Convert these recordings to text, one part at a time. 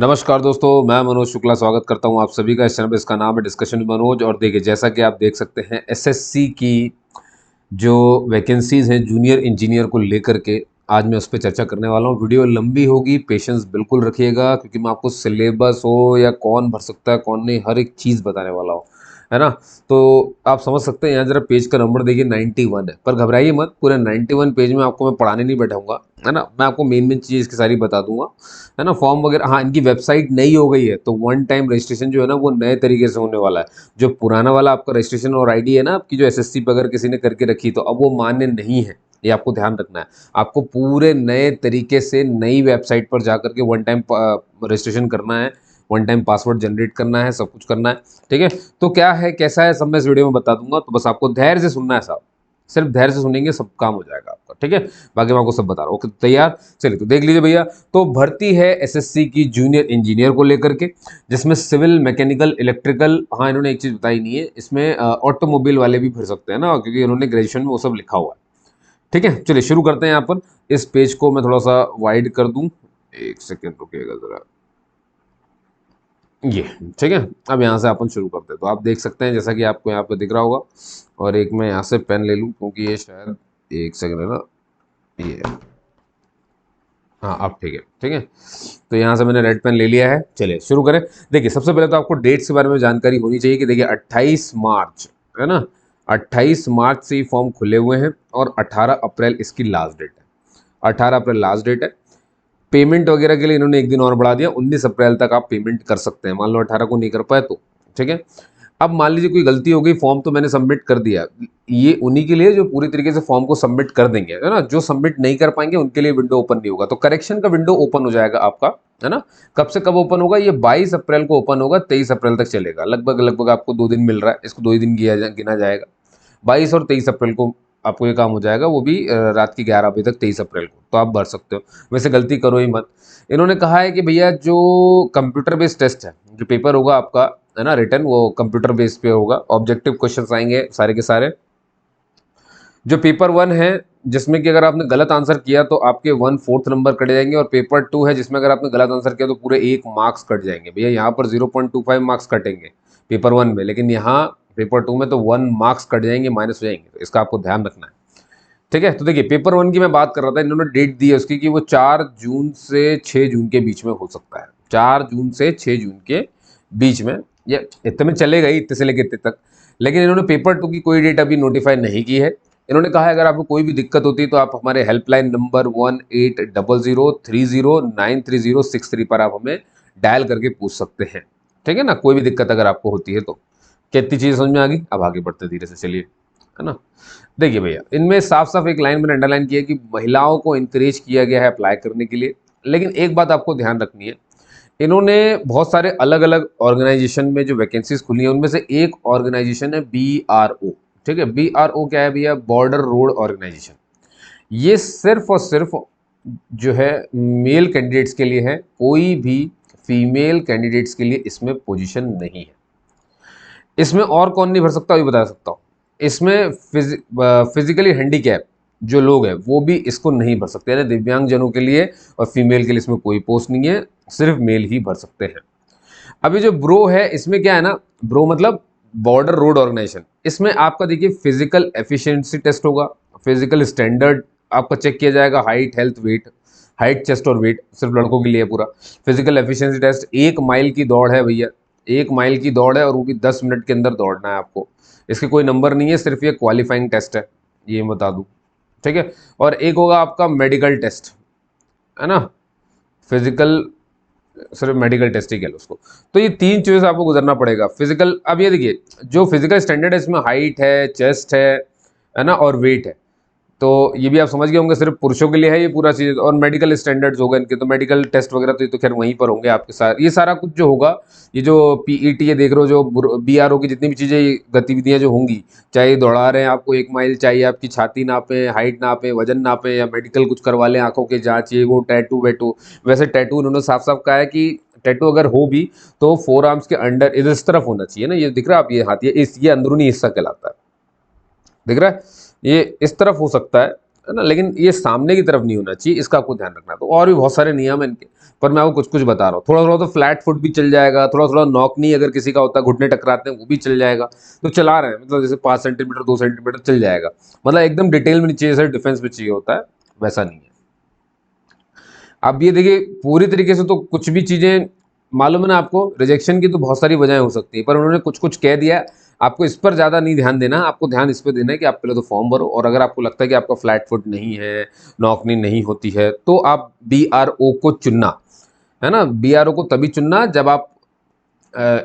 नमस्कार दोस्तों, मैं मनोज शुक्ला स्वागत करता हूं आप सभी का इस चैनल पे। इसका नाम है डिस्कशन विद मनोज। और देखिए, जैसा कि आप देख सकते हैं, एसएससी की जो वैकेंसीज हैं जूनियर इंजीनियर को लेकर के आज मैं उस पर चर्चा करने वाला हूं। वीडियो लंबी होगी, पेशेंस बिल्कुल रखिएगा, क्योंकि मैं आपको सिलेबस हो या कौन भर सकता है कौन नहीं, हर एक चीज़ बताने वाला हूँ, है ना। तो आप समझ सकते हैं, यहाँ जरा पेज का नंबर देखिए 91 है, पर घबराइए मत, पूरे 91 पेज में आपको मैं पढ़ाने नहीं बैठाऊंगा, है ना। मैं आपको मेन मेन चीज़ इसकी सारी बता दूंगा, है ना। फॉर्म वगैरह, हाँ, इनकी वेबसाइट नई हो गई है, तो वन टाइम रजिस्ट्रेशन जो है ना वो नए तरीके से होने वाला है। जो पुराना वाला आपका रजिस्ट्रेशन और आईडी है ना आपकी, जो एसएससी पे अगर किसी ने करके रखी, तो अब वो मान्य नहीं है, ये आपको ध्यान रखना है। आपको पूरे नए तरीके से नई वेबसाइट पर जाकर के वन टाइम रजिस्ट्रेशन करना है, वन टाइम पासवर्ड जनरेट करना है, सब कुछ करना है, ठीक है। तो क्या है कैसा है सब मैं इस वीडियो में बता दूंगा, तो बस आपको धैर्य से सुनना है साहब, सिर्फ धैर्य से सुनेंगे सब काम हो जाएगा आपका, ठीक है। बाकी मैं आपको सब बता रहा हूँ। ओके, तैयार? चलिए तो देख लीजिए भैया। तो भर्ती है एसएससी की जूनियर इंजीनियर को लेकर के, जिसमें सिविल, मैकेनिकल, इलेक्ट्रिकल, हाँ इन्होंने एक चीज़ बताई नहीं है इसमें, ऑटोमोबाइल वाले भी भर सकते हैं ना, क्योंकि इन्होंने ग्रेजुएशन में वो सब लिखा हुआ है, ठीक है। चलिए शुरू करते हैं। यहाँ पर इस पेज को मैं थोड़ा सा वाइड कर दूं, एक सेकेंड रुकिएगा जरा, ये, ठीक है। अब यहाँ से अपन शुरू करते हैं। तो आप देख सकते हैं जैसा कि आपको यहाँ पे दिख रहा होगा, और एक मैं यहाँ से पेन ले लूँ, क्योंकि ये शायद, एक सेकेंड है ना, ये, हाँ अब ठीक है, ठीक है। तो यहाँ से मैंने रेड पेन ले लिया है। चलिए शुरू करें। देखिए, सबसे पहले तो आपको डेट्स के बारे में जानकारी होनी चाहिए कि देखिए 28 मार्च, है ना, 28 मार्च से ये फॉर्म खुले हुए हैं और 18 अप्रैल इसकी लास्ट डेट है। 18 अप्रैल लास्ट डेट है। पेमेंट वगैरह के लिए इन्होंने एक दिन और बढ़ा दिया, 19 अप्रैल तक आप पेमेंट कर सकते हैं, मान लो 18 को नहीं कर पाए तो, ठीक है। अब मान लीजिए कोई गलती हो गई, फॉर्म तो मैंने सबमिट कर दिया, ये उन्हीं के लिए जो पूरी तरीके से फॉर्म को सबमिट कर देंगे, है ना। जो सबमिट नहीं कर पाएंगे उनके लिए विंडो ओपन नहीं होगा, तो करेक्शन का विंडो ओपन हो जाएगा आपका, है ना। कब से कब ओपन होगा? ये 22 अप्रैल को ओपन होगा, 23 अप्रैल तक चलेगा, लगभग लगभग आपको 2 दिन मिल रहा है, इसको 2 ही दिन गिना जाएगा। 22 और 23 अप्रैल को आपको ये काम हो जाएगा, वो भी रात की 11 बजे तक, 23 अप्रैल को, तो आप भर सकते हो। वैसे गलती करो ही मत। इन्होंने कहा है कि भैया जो कंप्यूटर बेस्ड टेस्ट है, जो पेपर होगा आपका, है ना, रिटर्न, वो कंप्यूटर बेस पे होगा, ऑब्जेक्टिव क्वेश्चंस आएंगे सारे के सारे। जो पेपर 1 है, जिसमें कि अगर आपने गलत आंसर किया तो आपके 1/4 नंबर कट जाएंगे, और पेपर 2 है जिसमें अगर आपने गलत आंसर किया तो पूरे 1 मार्क्स कट जाएंगे। भैया यहाँ पर 0.25 मार्क्स कटेंगे पेपर 1 में, लेकिन यहाँ पेपर 2 में तो 1 मार्क्स कट जाएंगे, माइनस हो जाएंगे, तो इसका आपको ध्यान रखना है, ठीक है। तो देखिए, पेपर 1 की मैं बात कर रहा था, इन्होंने डेट दी है उसकी कि वो 4 जून से 6 जून के बीच में हो सकता है, 4 जून से 6 जून के बीच में, ये इतने में चलेगा ही, इतने से लेकर इतने तक। लेकिन इन्होंने पेपर 2 की कोई डेट अभी नोटिफाई नहीं की है। इन्होंने कहा है अगर आपको कोई भी दिक्कत होती है तो आप हमारे हेल्पलाइन नंबर 1800309306 पर आप हमें डायल करके पूछ सकते हैं, ठीक है ना। कोई भी दिक्कत अगर आपको होती है तो। कितनी चीज़ समझ में आ गई? अब आगे बढ़ते धीरे से, चलिए, है ना। देखिए भैया, इनमें साफ साफ एक लाइन मैंने अंडरलाइन किया है कि महिलाओं को इंकरेज किया गया है अप्लाई करने के लिए। लेकिन एक बात आपको ध्यान रखनी है, इन्होंने बहुत सारे अलग अलग ऑर्गेनाइजेशन में जो वैकेंसीज खुली हैं उनमें से एक ऑर्गेनाइजेशन है BRO, ठीक है। BRO क्या है भैया? Border road organisation. ये सिर्फ और सिर्फ जो है मेल कैंडिडेट्स के लिए है, कोई भी फीमेल कैंडिडेट्स के लिए इसमें पोजीशन नहीं है। इसमें और कौन नहीं भर सकता, ये बता सकता हूँ। इसमें फिजिकली हैंडीकैप जो लोग हैं वो भी इसको नहीं भर सकते, यानी दिव्यांग जनों के लिए और फीमेल के लिए इसमें कोई पोस्ट नहीं है, सिर्फ मेल ही भर सकते हैं। अभी जो ब्रो है, इसमें क्या है ना, ब्रो मतलब बॉर्डर रोड ऑर्गेनाइजेशन, इसमें आपका देखिए फिजिकल एफिशिएंसी टेस्ट होगा, फिजिकल स्टैंडर्ड आपका चेक किया जाएगा, height, health, weight, height, chest और वेट, सिर्फ लड़कों के लिए पूरा फिजिकल एफिशिएंसी टेस्ट। 1 माइल की दौड़ है भैया, 1 माइल की दौड़ है, और वो भी 10 मिनट के अंदर दौड़ना है आपको। इसके कोई नंबर नहीं है, सिर्फ ये क्वालिफाइंग टेस्ट है, ये मैं बता दूं, ठीक है। और एक होगा आपका मेडिकल टेस्ट, है ना, फिजिकल, सिर्फ मेडिकल टेस्ट ही कह लो उसको। तो ये 3 चीज़ आपको गुजरना पड़ेगा। फिजिकल, अब ये देखिए, जो फिजिकल स्टैंडर्ड है इसमें हाइट है, चेस्ट है ना, और वेट है। तो ये भी आप समझ गए होंगे, सिर्फ पुरुषों के लिए है ये पूरा चीज़। और मेडिकल स्टैंडर्ड्स होगा इनके, तो मेडिकल टेस्ट वगैरह तो ये तो खैर वहीं पर होंगे आपके साथ, ये सारा कुछ जो होगा, ये जो PET ये देख रहे हो, जो BRO की जितनी भी चीज़ें, गतिविधियां जो होंगी, चाहे दौड़ा रहे हैं आपको 1 माइल, चाहे आपकी छाती नापे, हाइट नापे, वजन नापे, या मेडिकल कुछ करवा लें, आंखों की जांच, ये वो, टैटू वैटू। वैसे टैटू उन्होंने साफ साफ कहा है कि टैटू अगर हो भी तो 4 आर्म्स के अंडर इस तरफ होना चाहिए ना, ये दिख रहा है आप, ये हाथ, ये अंदरूनी हिस्सा कहलाता है, दिख रहा है, ये इस तरफ हो सकता है, है ना, लेकिन ये सामने की तरफ नहीं होना चाहिए, इसका आपको ध्यान रखना है। तो और भी बहुत सारे नियम है इनके, पर मैं आपको कुछ कुछ बता रहा हूँ। थोड़ा थोड़ा तो फ्लैट फुट भी चल जाएगा, थोड़ा थोड़ा नॉक नी अगर किसी का होता है, घुटने टकराते हैं, वो भी चल जाएगा। तो चला रहे हैं मतलब जैसे 5 सेंटीमीटर 2 सेंटीमीटर चल जाएगा, मतलब एकदम डिटेल में नहीं चाहिए, सर डिफेंस में चाहिए होता है, वैसा नहीं है। अब ये देखिए पूरी तरीके से तो कुछ भी चीजें मालूम है ना आपको, रिजेक्शन की तो बहुत सारी वजहें हो सकती है, पर उन्होंने कुछ कुछ कह दिया। आपको इस पर ज़्यादा नहीं ध्यान देना, आपको ध्यान इस पर देना है कि आप पहले तो फॉर्म भरो, और अगर आपको लगता है कि आपका फ्लैट फुट नहीं है, नॉकनी नहीं होती है, तो आप BRO को चुनना, है ना। BRO को तभी चुनना जब आप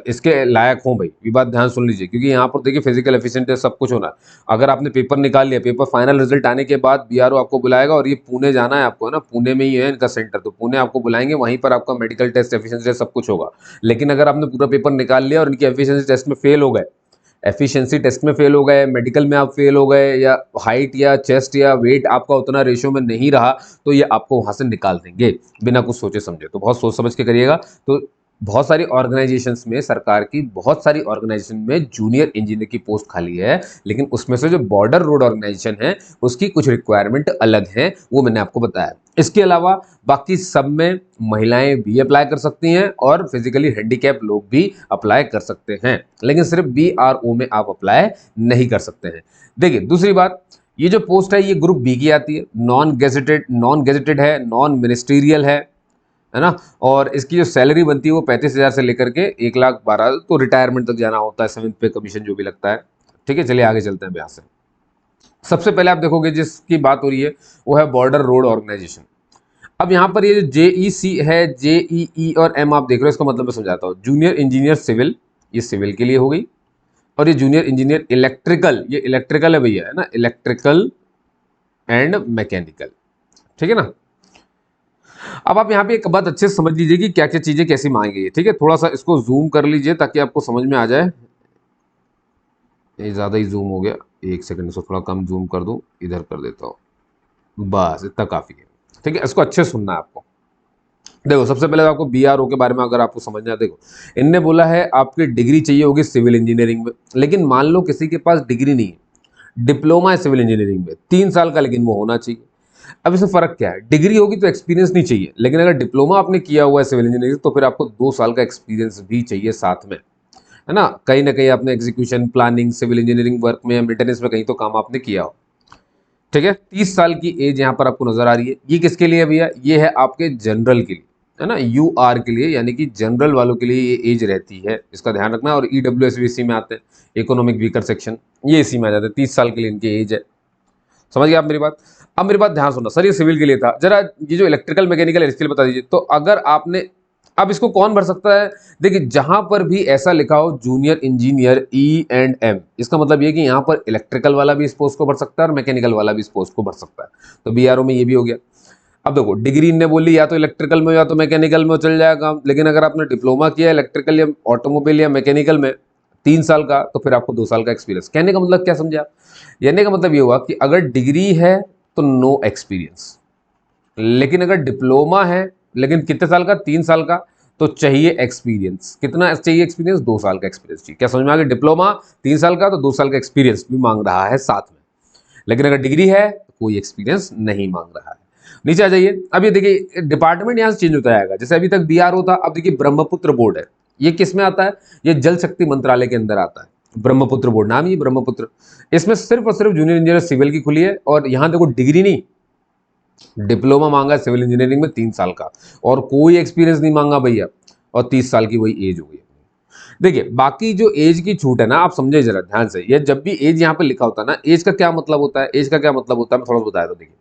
इसके लायक हो भाई, ये बात ध्यान सुन लीजिए, क्योंकि यहाँ पर देखिए फिजिकल एफिशिएंट है, सब कुछ होना है। अगर आपने पेपर निकाल लिया, पेपर फाइनल रिजल्ट आने के बाद BRO आपको बुलाएगा, और ये पुणे जाना है आपको, है ना, पुणे में ही है इनका सेंटर, तो पुणे आपको बुलाएंगे, वहीं पर आपका मेडिकल टेस्ट, एफिशिएंसी टेस्ट सब कुछ होगा। लेकिन अगर आपने पूरा पेपर निकाल लिया और इनकी एफिशिएंसी टेस्ट में फेल हो गए, एफिशिएंसी टेस्ट में फेल हो गए, मेडिकल में आप फेल हो गए, या हाइट या चेस्ट या वेट आपका उतना रेशियो में नहीं रहा, तो ये आपको वहां से निकाल देंगे बिना कुछ सोचे समझे। तो बहुत सोच समझ के करिएगा। तो बहुत सारी ऑर्गेनाइजेशंस में, सरकार की बहुत सारी ऑर्गेनाइजेशन में जूनियर इंजीनियर की पोस्ट खाली है, लेकिन उसमें से जो बॉर्डर रोड ऑर्गेनाइजेशन है उसकी कुछ रिक्वायरमेंट अलग है, वो मैंने आपको बताया। इसके अलावा बाकी सब में महिलाएं भी अप्लाई कर सकती हैं, और फिजिकली हैंडीकैप लोग भी अप्लाई कर सकते हैं, लेकिन सिर्फ BRO में आप अप्लाई नहीं कर सकते हैं। देखिए दूसरी बात, ये जो पोस्ट है ये ग्रुप बी की आती है, नॉन गेजेटेड है, नॉन मिनिस्टीरियल है ना। और इसकी जो सैलरी बनती है वो 35,000 से लेकर के 1,12,000, तो रिटायरमेंट तक जाना होता है, 7th पे कमीशन जो भी लगता है। ठीक है, चलिए आगे चलते हैं यहाँ से। सबसे पहले आप देखोगे जिसकी बात हो रही है वो है बॉर्डर रोड ऑर्गेनाइजेशन। अब यहाँ पर ये जो JEC है, JEE और M आप देख रहे हो, इसका मतलब मैं समझाता हूँ। जूनियर इंजीनियर सिविल, ये सिविल के लिए हो गई, और ये जूनियर इंजीनियर इलेक्ट्रिकल, ये इलेक्ट्रिकल है भैया, है ना, इलेक्ट्रिकल एंड मैकेनिकल। ठीक है ना। अब आप यहाँ पे एक बात अच्छे से समझ लीजिए कि क्या क्या चीजें कैसी मांगी गई है। ठीक है, थोड़ा सा इसको जूम कर लीजिए ताकि आपको समझ में आ जाए। ये ज्यादा ही जूम हो गया, एक सेकंड, इसको थोड़ा कम जूम कर दूं, इधर कर देता हूँ, बस इतना काफी है। ठीक है, इसको अच्छे से सुनना है आपको। देखो सबसे पहले तो आपको BRO के बारे में अगर आपको समझना है, देखो इनने बोला है आपकी डिग्री चाहिए होगी सिविल इंजीनियरिंग में, लेकिन मान लो किसी के पास डिग्री नहीं है, डिप्लोमा है सिविल इंजीनियरिंग में 3 साल का, लेकिन वो होना चाहिए। अब इसमें फर्क क्या है, डिग्री होगी तो एक्सपीरियंस नहीं चाहिए, लेकिन अगर डिप्लोमा आपने किया हुआ है सिविल इंजीनियरिंग तो फिर आपको 2 साल का एक्सपीरियंस भी चाहिए साथ में, है ना। कहीं ना कहीं आपने execution, planning, civil engineering work में, मेंटेनेंस में कहीं तो काम आपने किया हो। ठीक है, 30 साल की एज यहाँ पर आपको नजर आ रही है। ये किसके लिए है भैया, ये है आपके जनरल के लिए, है ना, UR के लिए, यानी कि जनरल वालों के लिए ये एज रहती है, इसका ध्यान रखना। और EWS भी इसी में आते हैं, इकोनॉमिक वीकर सेक्शन, ये इसी में आ जाते हैं। 30 साल के लिए इनकी एज है, समझ गए आप मेरी बात। अब मेरी बात ध्यान सुनना, सर ये सिविल के लिए था, जरा ये जो इलेक्ट्रिकल मैकेनिकल है इसके लिए बता दीजिए। तो अगर आपने, अब इसको कौन भर सकता है, देखिए जहां पर भी ऐसा लिखा हो जूनियर इंजीनियर E&M, इसका मतलब ये कि यहां पर इलेक्ट्रिकल वाला भी इस पोस्ट को भर सकता है और मैकेनिकल वाला भी इस पोस्ट को भर सकता है। तो BRO में ये भी हो गया। अब देखो डिग्री ने बोली या तो इलेक्ट्रिकल में या तो मैकेनिकल में चल जाएगा, लेकिन अगर आपने डिप्लोमा किया इलेक्ट्रिकल या ऑटोमोबाइल या मैकेनिकल में 3 साल का, तो फिर आपको 2 साल का एक्सपीरियंस। कहने का मतलब क्या समझे आप, कहने का मतलब ये हुआ कि अगर डिग्री है तो नो एक्सपीरियंस, लेकिन अगर डिप्लोमा है, लेकिन कितने साल का, 3 साल का, तो चाहिए एक्सपीरियंस। कितना चाहिए एक्सपीरियंस, 2 साल का एक्सपीरियंस चाहिए। क्या समझ में आ गया, डिप्लोमा 3 साल का तो 2 साल का एक्सपीरियंस भी मांग रहा है साथ में, लेकिन अगर डिग्री है तो कोई एक्सपीरियंस नहीं मांग रहा है। नीचे आ जाइए। अब ये देखिए डिपार्टमेंट यहाँ से चेंज होता जाएगा, जैसे अभी तक BRO था, अब देखिए ब्रह्मपुत्र बोर्ड है। ये किस में आता है, ये जल शक्ति मंत्रालय के अंदर आता है। ब्रह्मपुत्र बोर्ड नाम, ये ब्रह्मपुत्र, इसमें सिर्फ और सिर्फ जूनियर इंजीनियर सिविल की खुली है, और यहाँ देखो डिग्री नहीं, डिप्लोमा मांगा है सिविल इंजीनियरिंग में 3 साल का, और कोई एक्सपीरियंस नहीं मांगा भैया, और 30 साल की वही एज हो गई। देखिए बाकी जो एज की छूट है ना, आप समझे जरा ध्यान से, ये जब भी एज यहाँ पे लिखा होता है ना, एज का क्या मतलब होता है, एज का क्या मतलब होता है मैं थोड़ा सा बताया। तो देखिए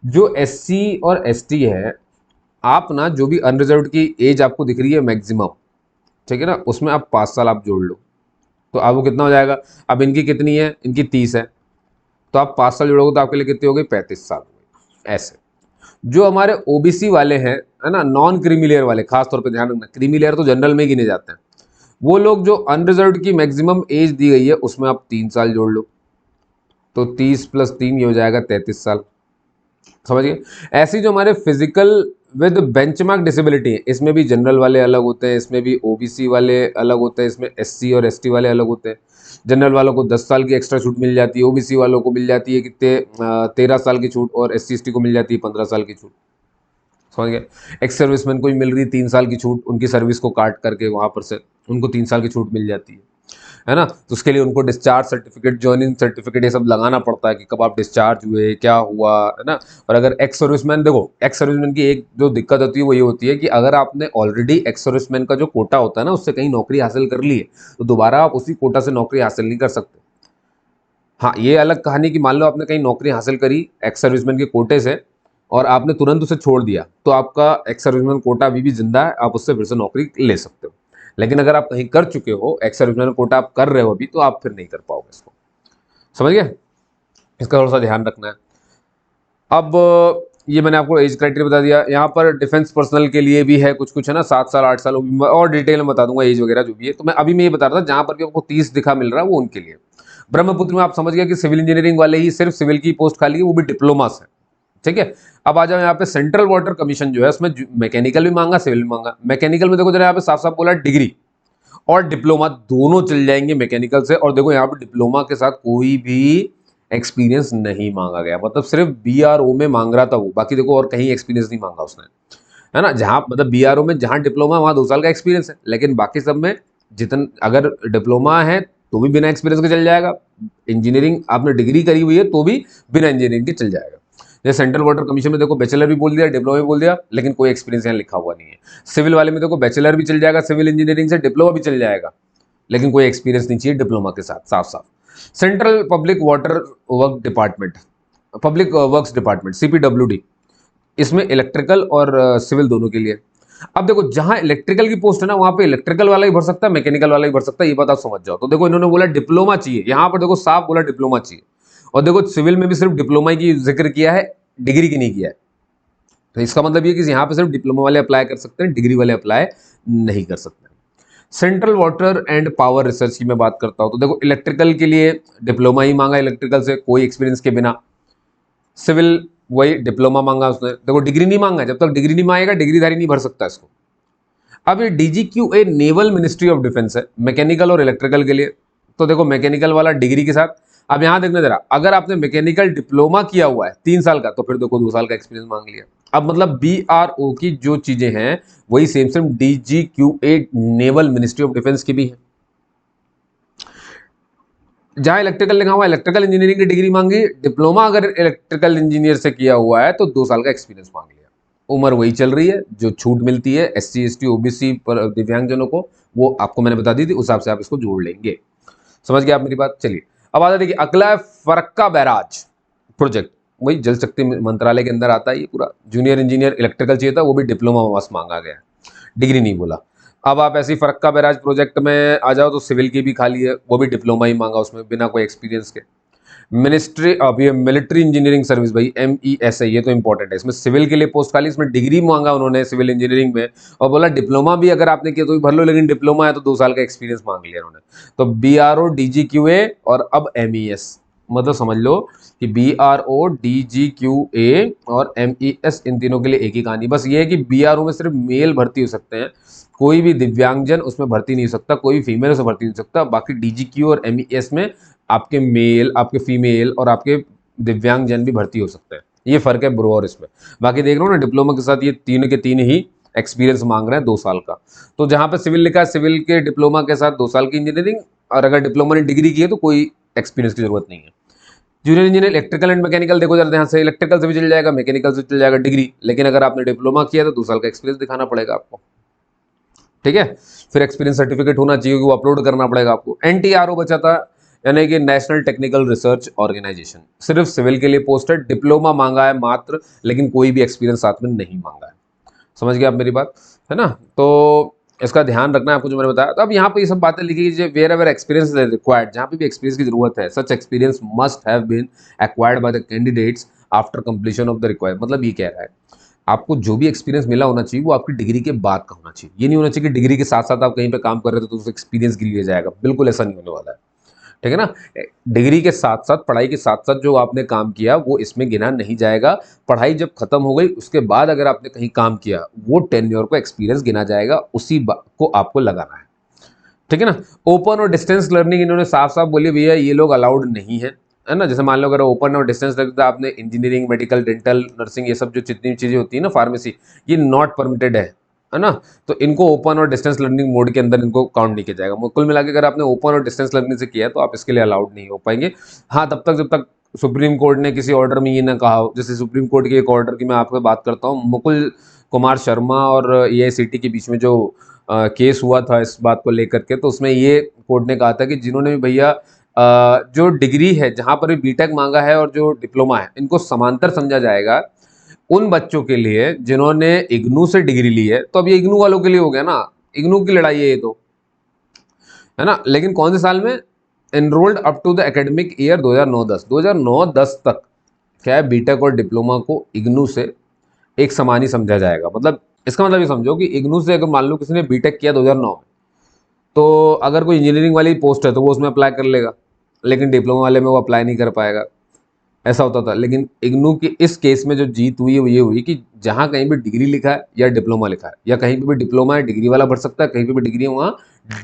जो SC और ST है, आप ना जो भी अनरिजर्व की एज आपको दिख रही है मैक्सिमम, ठीक है ना, उसमें आप 5 साल आप जोड़ लो, तो अब वो कितना हो जाएगा। अब इनकी कितनी है, इनकी 30 है, तो आप 5 साल जोड़ोगे तो आपके लिए कितनी हो गई, 35 साल हो गई। ऐसे जो हमारे OBC वाले हैं, है ना, नॉन क्रीमी लेयर वाले, खासतौर पर ध्यान रखना, क्रीमी लेयर तो जनरल में गिने जाते हैं, वो लोग जो अनरिजर्व की मैक्सिमम एज दी गई है उसमें आप 3 साल जोड़ लो, तो 30 + 3 ये हो जाएगा 33 साल। समझ गए। ऐसी जो हमारे फिजिकल विद बेंचमार्क डिसेबिलिटी है, इसमें भी जनरल वाले अलग होते हैं, इसमें भी ओबीसी वाले अलग होते हैं, इसमें एससी और एसटी वाले अलग होते हैं। जनरल वालों को 10 साल की एक्स्ट्रा छूट मिल जाती है, ओबीसी वालों को मिल जाती है कितने 13 साल की छूट, और एससी एसटी को मिल जाती है 15 साल की छूट। समझ गए। एक्स सर्विसमैन को भी मिल रही है 3 साल की छूट, उनकी सर्विस को काट करके वहां पर से उनको 3 साल की छूट मिल जाती है ना। तो उसके लिए उनको डिस्चार्ज सर्टिफिकेट, ज्वाइनिंग सर्टिफिकेट, ये सब लगाना पड़ता है कि कब आप डिस्चार्ज हुए, क्या हुआ, है ना। और अगर एक्स सर्विसमैन, देखो एक्स सर्विसमैन की एक जो दिक्कत होती है वो ये होती है कि अगर आपने ऑलरेडी एक्स सर्विसमैन का जो कोटा होता है ना उससे कहीं नौकरी हासिल कर ली है, तो दोबारा आप उसी कोटा से नौकरी हासिल नहीं कर सकते। हाँ, ये अलग कहानी कि मान लो आपने कहीं नौकरी हासिल करी एक्स सर्विसमैन के कोटे से और आपने तुरंत उसे छोड़ दिया, तो आपका एक्स सर्विसमैन कोटा अभी भी जिंदा है, आप उससे फिर से नौकरी ले सकते हो। लेकिन अगर आप कहीं कर चुके हो, एक्स सर्विसमैन कोटा आप कर रहे हो अभी, तो आप फिर नहीं कर पाओगे इसको। समझ गए। इसका थोड़ा सा ध्यान रखना है। अब ये मैंने आपको एज क्राइटेरिया बता दिया। यहाँ पर डिफेंस पर्सनल के लिए भी है कुछ कुछ, है ना, 7 साल 8 साल, और डिटेल में बता दूंगा एज वगैरह जो भी है। तो मैं अभी मैं ये बता रहा था जहाँ पर भी आपको 30 दिखा मिल रहा है वो उनके लिए। ब्रह्मपुत्र में आप समझ गया कि सिविल इंजीनियरिंग वाले ही सिर्फ सिविल की पोस्ट खाली है, वो भी डिप्लोमा से। ठीक है। अब आ जाओ यहाँ पे सेंट्रल वाटर कमीशन जो है उसमें मैकेनिकल भी मांगा, सिविल भी मांगा। मैकेनिकल में देखो जरा यहाँ पे साफ साफ बोला डिग्री और डिप्लोमा दोनों चल जाएंगे मैकेनिकल से। और देखो यहाँ पे डिप्लोमा के साथ कोई भी एक्सपीरियंस नहीं मांगा गया, मतलब सिर्फ बीआरओ में मांग रहा था वो, बाकी देखो और कहीं एक्सपीरियंस नहीं मांगा उसने, है ना। जहाँ मतलब बीआरओ में जहाँ डिप्लोमा वहाँ 2 साल का एक्सपीरियंस है, लेकिन बाकी सब में जितन अगर डिप्लोमा है तो भी बिना एक्सपीरियंस के चल जाएगा, इंजीनियरिंग आपने डिग्री करी हुई है तो भी बिना इंजीनियरिंग के चल जाएगा। जैसे सेंट्रल वाटर कमीशन में देखो बैचलर भी बोल दिया, डिप्लोमा भी बोल दिया, लेकिन कोई एक्सपीरियंस यहाँ लिखा हुआ नहीं है। सिविल वाले में देखो बैचलर भी चल जाएगा सिविल इंजीनियरिंग से, डिप्लोमा भी चल जाएगा, लेकिन कोई एक्सपीरियंस नहीं चाहिए डिप्लोमा के साथ, साफ साफ। Central public water work department, public works department CPWD, इसमें इलेक्ट्रिकल और सिविल दोनों के लिए। अब देखो जहां इलेक्ट्रिकल की पोस्ट है ना वहां पे इलेक्ट्रिकल वाला ही भर सकता है, मैकेनिकल वाला ही भर सकता है, ये बात आप समझ जाओ। तो देखो इन्होंने बोला डिप्लोमा चाहिए, यहां पर देखो साफ बोला डिप्लोमा चाहिए। और देखो सिविल में भी सिर्फ डिप्लोमा की जिक्र किया है, डिग्री की नहीं किया है। तो इसका मतलब ये कि यहाँ पे सिर्फ डिप्लोमा वाले अप्लाई कर सकते हैं, डिग्री वाले अप्लाई नहीं कर सकते। Central water and power research की मैं बात करता हूं तो देखो इलेक्ट्रिकल के लिए डिप्लोमा ही मांगा, इलेक्ट्रिकल से कोई एक्सपीरियंस के बिना। सिविल वही डिप्लोमा मांगा उसने, देखो डिग्री नहीं मांगा, जब तक डिग्री नहीं मांगेगा डिग्रीधारी नहीं भर सकता इसको। अब ये DGQA naval ministry of defence है, मैकेनिकल और इलेक्ट्रिकल के लिए। तो देखो मैकेनिकल वाला डिग्री के साथ। अब यहां देखना जरा, अगर आपने मैकेनिकल डिप्लोमा किया हुआ है 3 साल का, तो फिर देखो 2 साल का एक्सपीरियंस मांग लिया। अब मतलब बीआरओ की जो चीजें हैं वही same same DGQA naval ministry of defence की भी है। जहां इलेक्ट्रिकल लिखा हुआ है इलेक्ट्रिकल इंजीनियरिंग की डिग्री मांगी, डिप्लोमा अगर इलेक्ट्रिकल इंजीनियर से किया हुआ है तो 2 साल का एक्सपीरियंस मांग लिया। उम्र वही चल रही है जो छूट मिलती है एससी एसटी ओबीसी पर दिव्यांगजनों को, वो आपको मैंने बता दी थी, उस हिसाब से आप इसको जोड़ लेंगे। समझ गए आप मेरी बात। चलिए अब आता देखिए अगला है फरक्का बैराज प्रोजेक्ट, वही जल शक्ति मंत्रालय के अंदर आता है ये पूरा। जूनियर इंजीनियर इलेक्ट्रिकल चाहिए था, वो भी डिप्लोमा बस मांगा गया, डिग्री नहीं बोला। अब आप ऐसी फरक्का बैराज प्रोजेक्ट में आ जाओ तो सिविल की भी खाली है, वो भी डिप्लोमा ही मांगा उसमें बिना कोई एक्सपीरियंस के। मिनिस्ट्री अब ये मिलिट्री इंजीनियरिंग सर्विस भाई MESI, ये तो इंपॉर्टेंट है, इसमें सिविल के लिए पोस्ट खाली, इसमें डिग्री मांगा उन्होंने सिविल इंजीनियरिंग में, और बोला डिप्लोमा भी अगर आपने किया तो भी भर लो, लेकिन डिप्लोमा है तो 2 साल का एक्सपीरियंस मांग लिया उन्होंने। तो BRO DGQA और अब MES, मतलब समझ लो कि BRO DGQA और MES इन तीनों के लिए एक ही कहानी। बस ये है कि BRO में सिर्फ मेल भर्ती हो सकते हैं, कोई भी दिव्यांगजन उसमें भर्ती नहीं हो सकता, कोई भी फीमेल उसमें भर्ती नहीं हो सकता। बाकी DGQ और MES में आपके मेल, आपके फीमेल और आपके दिव्यांगजन भी भर्ती हो सकते हैं। ये फर्क है ब्रो और इसमें। बाकी देख रहे हो ना डिप्लोमा के साथ ये तीन के तीन ही एक्सपीरियंस मांग रहे हैं 2 साल का। तो जहां पे सिविल लिखा है सिविल के डिप्लोमा के साथ 2 साल की इंजीनियरिंग, और अगर डिप्लोमा ने डिग्री की है तो कोई एक्सपीरियंस की जरूरत नहीं है। Junior engineer electrical and mechanical देखो जरा ध्यान से, इलेक्ट्रिकल से भी चल जाएगा, मैकेनिकल से चल जाएगा डिग्री, लेकिन अगर आपने डिप्लोमा किया तो 2 साल का एक्सपीरियंस दिखाना पड़ेगा आपको। ठीक है। फिर एक्सपीरियंस सर्टिफिकेट होना चाहिए, वो अपलोड करना पड़ेगा आपको। NTRO बचा था, यानी कि नेशनल टेक्निकल रिसर्च ऑर्गेनाइजेशन, सिर्फ सिविल के लिए पोस्ट है, डिप्लोमा मांगा है मात्र, लेकिन कोई भी एक्सपीरियंस साथ में नहीं मांगा है। समझ गए आप मेरी बात, है ना। तो इसका ध्यान रखना है आपको जो मैंने बताया। तो अब यहाँ पे ये सब बातें लिखी है, वेयर एवर एक्सपीरियंस रिक्वायर्ड, जहाँ पे भी एक्सपीरियंस की जरूरत है, such experience must have been acquired by the candidates after completion of the required. मतलब ये कह रहा है आपको जो भी एक्सपीरियंस मिला होना चाहिए वो आपकी डिग्री के बाद का होना चाहिए। ये नहीं होना चाहिए कि डिग्री के साथ साथ आप कहीं पे काम कर रहे थे तो उस एक्सपीरियंस के लिए जाएगा, बिल्कुल ऐसा नहीं होने वाला है। ठीक है ना। डिग्री के साथ साथ, पढ़ाई के साथ साथ जो आपने काम किया वो इसमें गिना नहीं जाएगा। पढ़ाई जब खत्म हो गई उसके बाद अगर आपने कहीं काम किया वो टेन्योर को एक्सपीरियंस गिना जाएगा, उसी को आपको लगाना है। ठीक है ना। ओपन और डिस्टेंस लर्निंग इन्होंने साफ साफ बोली भैया ये लोग अलाउड नहीं है ना। जैसे मान लो अगर ओपन और डिस्टेंस लर्निंग तो आपने इंजीनियरिंग, मेडिकल, डेंटल, नर्सिंग, ये सब जो जितनी चीजें होती है ना, फार्मेसी, ये नॉट परमिटेड है ना। तो इनको ओपन और डिस्टेंस लर्निंग मोड के अंदर इनको काउंट नहीं किया जाएगा। कुल मिला के अगर आपने ओपन और डिस्टेंस लर्निंग से किया है तो आप इसके लिए अलाउड नहीं हो पाएंगे। हाँ, तब तक जब तक सुप्रीम कोर्ट ने किसी ऑर्डर में ये ना कहा हो। जैसे सुप्रीम कोर्ट के एक ऑर्डर की मैं आपको बात करता हूँ, मुकुल कुमार शर्मा और एआईसीटी के बीच में जो केस हुआ था इस बात को लेकर के, तो उसमें ये कोर्ट ने कहा था कि जिन्होंने भी भैया जो डिग्री है, जहां पर भी बीटेक मांगा है और जो डिप्लोमा है, इनको समांतर समझा जाएगा उन बच्चों के लिए जिन्होंने इग्नू से डिग्री ली है। तो अब ये इग्नू वालों के लिए हो गया ना, इग्नू की लड़ाई है ये तो, है ना। लेकिन कौन से साल में? Enrolled up to the academic year 2009-10, 2009-10 तक क्या है, बीटेक और डिप्लोमा को इग्नू से एक समान ही समझा जाएगा। मतलब इसका मतलब ये समझो कि इग्नू से अगर मान लो किसी ने बीटेक किया 2009 में, तो अगर कोई इंजीनियरिंग वाली पोस्ट है तो वो उसमें अप्लाई कर लेगा, लेकिन डिप्लोमा वाले में वो अप्लाई नहीं कर पाएगा। ऐसा होता था। लेकिन इग्नू की इस केस में जो जीत हुई है वो ये हुई कि जहां कहीं भी डिग्री लिखा है या डिप्लोमा लिखा है, या कहीं पे भी डिप्लोमा है डिग्री वाला भर सकता है, कहीं पे भी डिग्री है वहाँ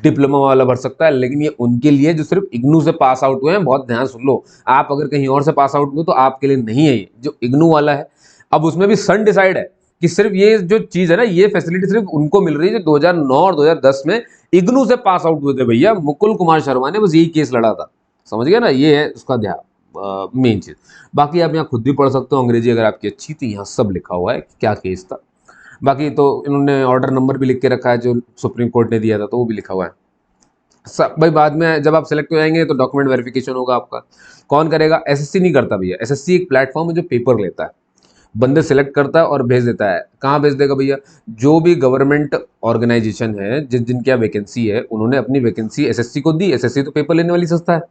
डिप्लोमा वाला भर सकता है। लेकिन ये उनके लिए जो सिर्फ इग्नू से पास आउट हुए हैं। बहुत ध्यान सुन लो, आप अगर कहीं और से पास आउट हुए तो आपके लिए नहीं है। ये जो इग्नू वाला है, अब उसमें भी सन डिसाइड है कि सिर्फ ये जो चीज है ना, ये फैसिलिटी सिर्फ उनको मिल रही है जो 2009 और 2010 में इग्नू से पास आउट हुए थे। भैया मुकुल कुमार शर्मा ने बस यही केस लड़ा था, समझ गया ना। ये है उसका ध्यान, मेन चीज। बाकी आप यहाँ खुद भी पढ़ सकते हो, अंग्रेजी अगर आपकी अच्छी थी, यहाँ सब लिखा हुआ है कि क्या केस था। बाकी तो इन्होंने ऑर्डर नंबर भी लिख के रखा है जो सुप्रीम कोर्ट ने दिया था, तो वो भी लिखा हुआ है सब भाई। बाद में जब आप सेलेक्ट हो जाएंगे तो डॉक्यूमेंट वेरिफिकेशन होगा आपका। कौन करेगा? एसएससी नहीं करता भैया। एसएससी एक प्लेटफॉर्म है जो पेपर लेता है, बंदे सेलेक्ट करता है और भेज देता है। कहाँ भेज देगा भैया? जो भी गवर्नमेंट ऑर्गेनाइजेशन है, जिनकी वैकेंसी है, उन्होंने अपनी वैकेंसी एसएससी को दी। एसएससी तो पेपर लेने वाली संस्था है,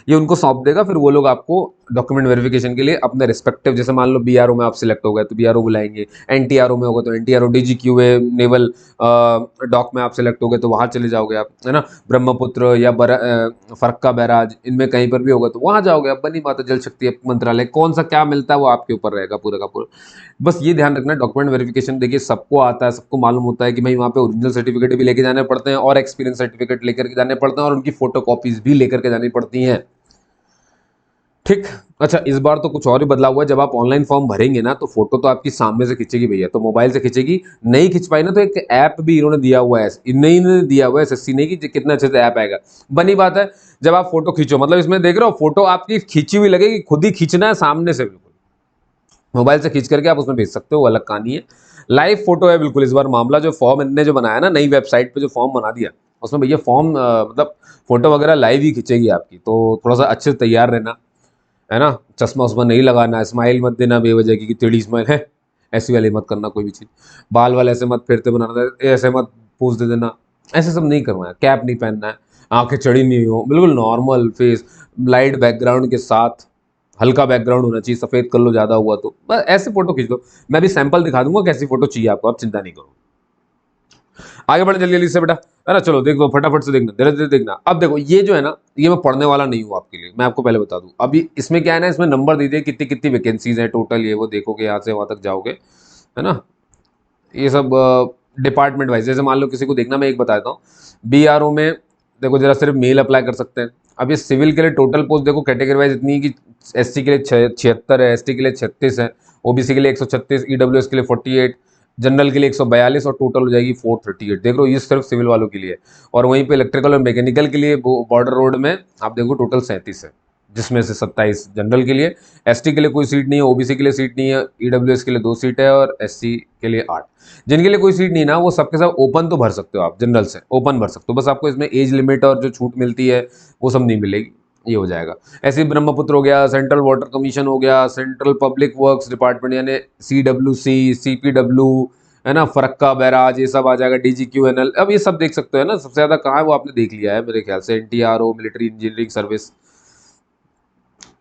ये उनको सौंप देगा। फिर वो लोग आपको डॉक्यूमेंट वेरिफिकेशन के लिए अपने रिस्पेक्टिव, जैसे मान लो बीआरओ में आप सिलेक्ट हो गए तो बीआरओ बुलाएंगे, एनटीआरओ में होगा तो एनटीआरओ, डीजीक्यूए नेवल डॉक में आप सिलेक्ट हो गए तो वहाँ चले जाओगे आप, है ना। ब्रह्मपुत्र या फरक्का बैराज, इनमें कहीं पर भी होगा तो वहाँ जाओगे आप। बनी बात है, जल शक्ति मंत्रालय, कौन सा क्या मिलता है वो आपके ऊपर रहेगा पूरा का पूरा। बस ये ध्यान रखना, डॉक्यूमेंट वेरिफिकेशन देखिए सबको आता है, सबको मालूम होता है कि भाई वहाँ पे ओरिजिनल सर्टिफिकेट भी लेके जाने पड़ते हैं और एक्सपीरियंस सर्टिफिकेट लेकर के जाने पड़ते हैं और उनकी फोटो कॉपीज भी लेकर के जानी पड़ती हैं। ठीक। अच्छा, इस बार तो कुछ और भी बदलाव हुआ है। जब आप ऑनलाइन फॉर्म भरेंगे ना तो फोटो तो आपकी सामने से खींचेगी भैया, तो मोबाइल से खींचेगी। नहीं खींच पाई ना तो एक ऐप भी इन्होंने दिया हुआ है, नहीं ने दिया हुआ है एसएससी ने, कि कितना अच्छे से ऐप आएगा। बनी बात है, जब आप फोटो खींचो, मतलब इसमें देख रहे हो फोटो आपकी खींची हुई लगेगी, खुद ही खींचना है सामने से, बिल्कुल मोबाइल से खींच करके आप उसमें भेज सकते हो, वो अलग कहानी है। लाइव फोटो है बिल्कुल इस बार मामला। जो फॉर्म इनने जो बनाया ना, नई वेबसाइट पे जो फॉर्म बना दिया, उसमें भैया फॉर्म मतलब फोटो वगैरह लाइव ही खींचेगी आपकी। तो थोड़ा सा अच्छे से तैयार रहना, है ना। चश्मा उस्मा नहीं लगाना, स्माइल मत देना बेवजह की कि टेढ़ी स्माइल है, ऐसी वाली मत करना कोई भी चीज़। बाल वाल ऐसे मत फेरते बनाना, ऐसे मत पोज दे देना, ऐसे सब नहीं करना है। कैप नहीं पहनना है, आंखें चढ़ी नहीं हो, बिल्कुल नॉर्मल फेस, लाइट बैकग्राउंड के साथ, हल्का बैकग्राउंड होना चाहिए, सफ़ेद कर लो ज़्यादा हुआ तो, बस ऐसे फोटो खींच लो। मैं भी सैंपल दिखा दूंगा कैसी फोटो चाहिए आपको, आप चिंता नहीं करो। आगे बढ़े जल्दी जल्दी से बेटा, है ना। चलो देखो फटाफट से देखना, धीरे धीरे देखना। अब देखो ये जो है ना, ये मैं पढ़ने वाला नहीं हूँ आपके लिए, मैं आपको पहले बता दूं। अभी इसमें क्या है ना, इसमें नंबर दे दिए कितनी कितनी वैकेंसीज हैं टोटल, ये वो देखोगे यहाँ से वहाँ तक जाओगे, है ना। ये सब डिपार्टमेंट वाइज, जैसे मान लो किसी को देखना, मैं एक बताता हूँ। बीआरओ में देखो जरा सिर्फ मेल अप्लाई कर सकते हैं। अब ये सिविल के लिए टोटल पोस्ट देखो कैटेगरी वाइज इतनी है कि एससी के लिए 76 है, एसटी के लिए 36 है, ओबीसी के लिए 136, ईडब्ल्यूएस के लिए 48, जनरल के लिए 142 और टोटल हो जाएगी 438। देख लो ये सिर्फ सिविल वालों के लिए। और वहीं पे इलेक्ट्रिकल और मैकेनिकल के लिए बॉर्डर रोड में आप देखो टोटल 37 है, जिसमें से 27 जनरल के लिए। एसटी के लिए कोई सीट नहीं है, ओबीसी के लिए सीट नहीं है, ईडब्ल्यूएस के लिए 2 सीट है और एससी के लिए 8। जिनके लिए कोई सीट नहीं ना, वो सबके सब ओपन तो भर सकते हो आप, जनरल से ओपन भर सकते हो। बस आपको इसमें एज लिमिट और जो छूट मिलती है वो सब नहीं मिलेगी, ये हो जाएगा। ऐसे ही ब्रह्मपुत्र हो गया, सेंट्रल वाटर कमीशन हो गया, सेंट्रल पब्लिक वर्क्स डिपार्टमेंट यानी सीडब्ल्यूसी, सीपीडब्ल्यू, है ना, फरक्का बैराज, ये सब आ जाएगा, डीजीक्यूएनएल। अब ये सब देख सकते हो, है ना। सबसे ज्यादा कहाँ है वो आपने देख लिया है मेरे ख्याल से, एनटीआरओ, मिलिट्री इंजीनियरिंग सर्विस।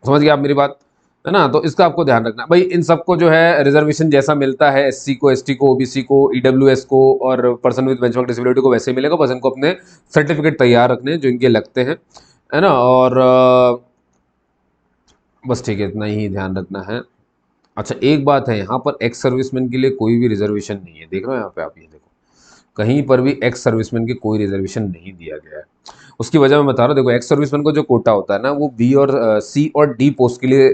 समझ गए आप मेरी बात, है ना। तो इसका आपको ध्यान रखना भाई। इन सबको जो है रिजर्वेशन जैसा मिलता है एससी को, एसटी को, ओबीसी को, ईडब्ल्यूएस को और पर्सन विद बेंचमार्क डिसेबिलिटी को, वैसे मिलेगा। बस इनको अपने सर्टिफिकेट तैयार रखने जो इनके लगते हैं, है ना। और बस ठीक है, इतना ही ध्यान रखना है। अच्छा एक बात है, यहाँ पर एक्स सर्विसमैन के लिए कोई भी रिजर्वेशन नहीं है, देख रहे हो यहाँ पे आप, ये देखो कहीं पर भी एक्स सर्विसमैन की कोई रिजर्वेशन नहीं दिया गया है। उसकी वजह मैं बता रहा हूँ, देखो एक्स सर्विसमैन को जो कोटा होता है ना, वो बी और सी और डी पोस्ट के लिए,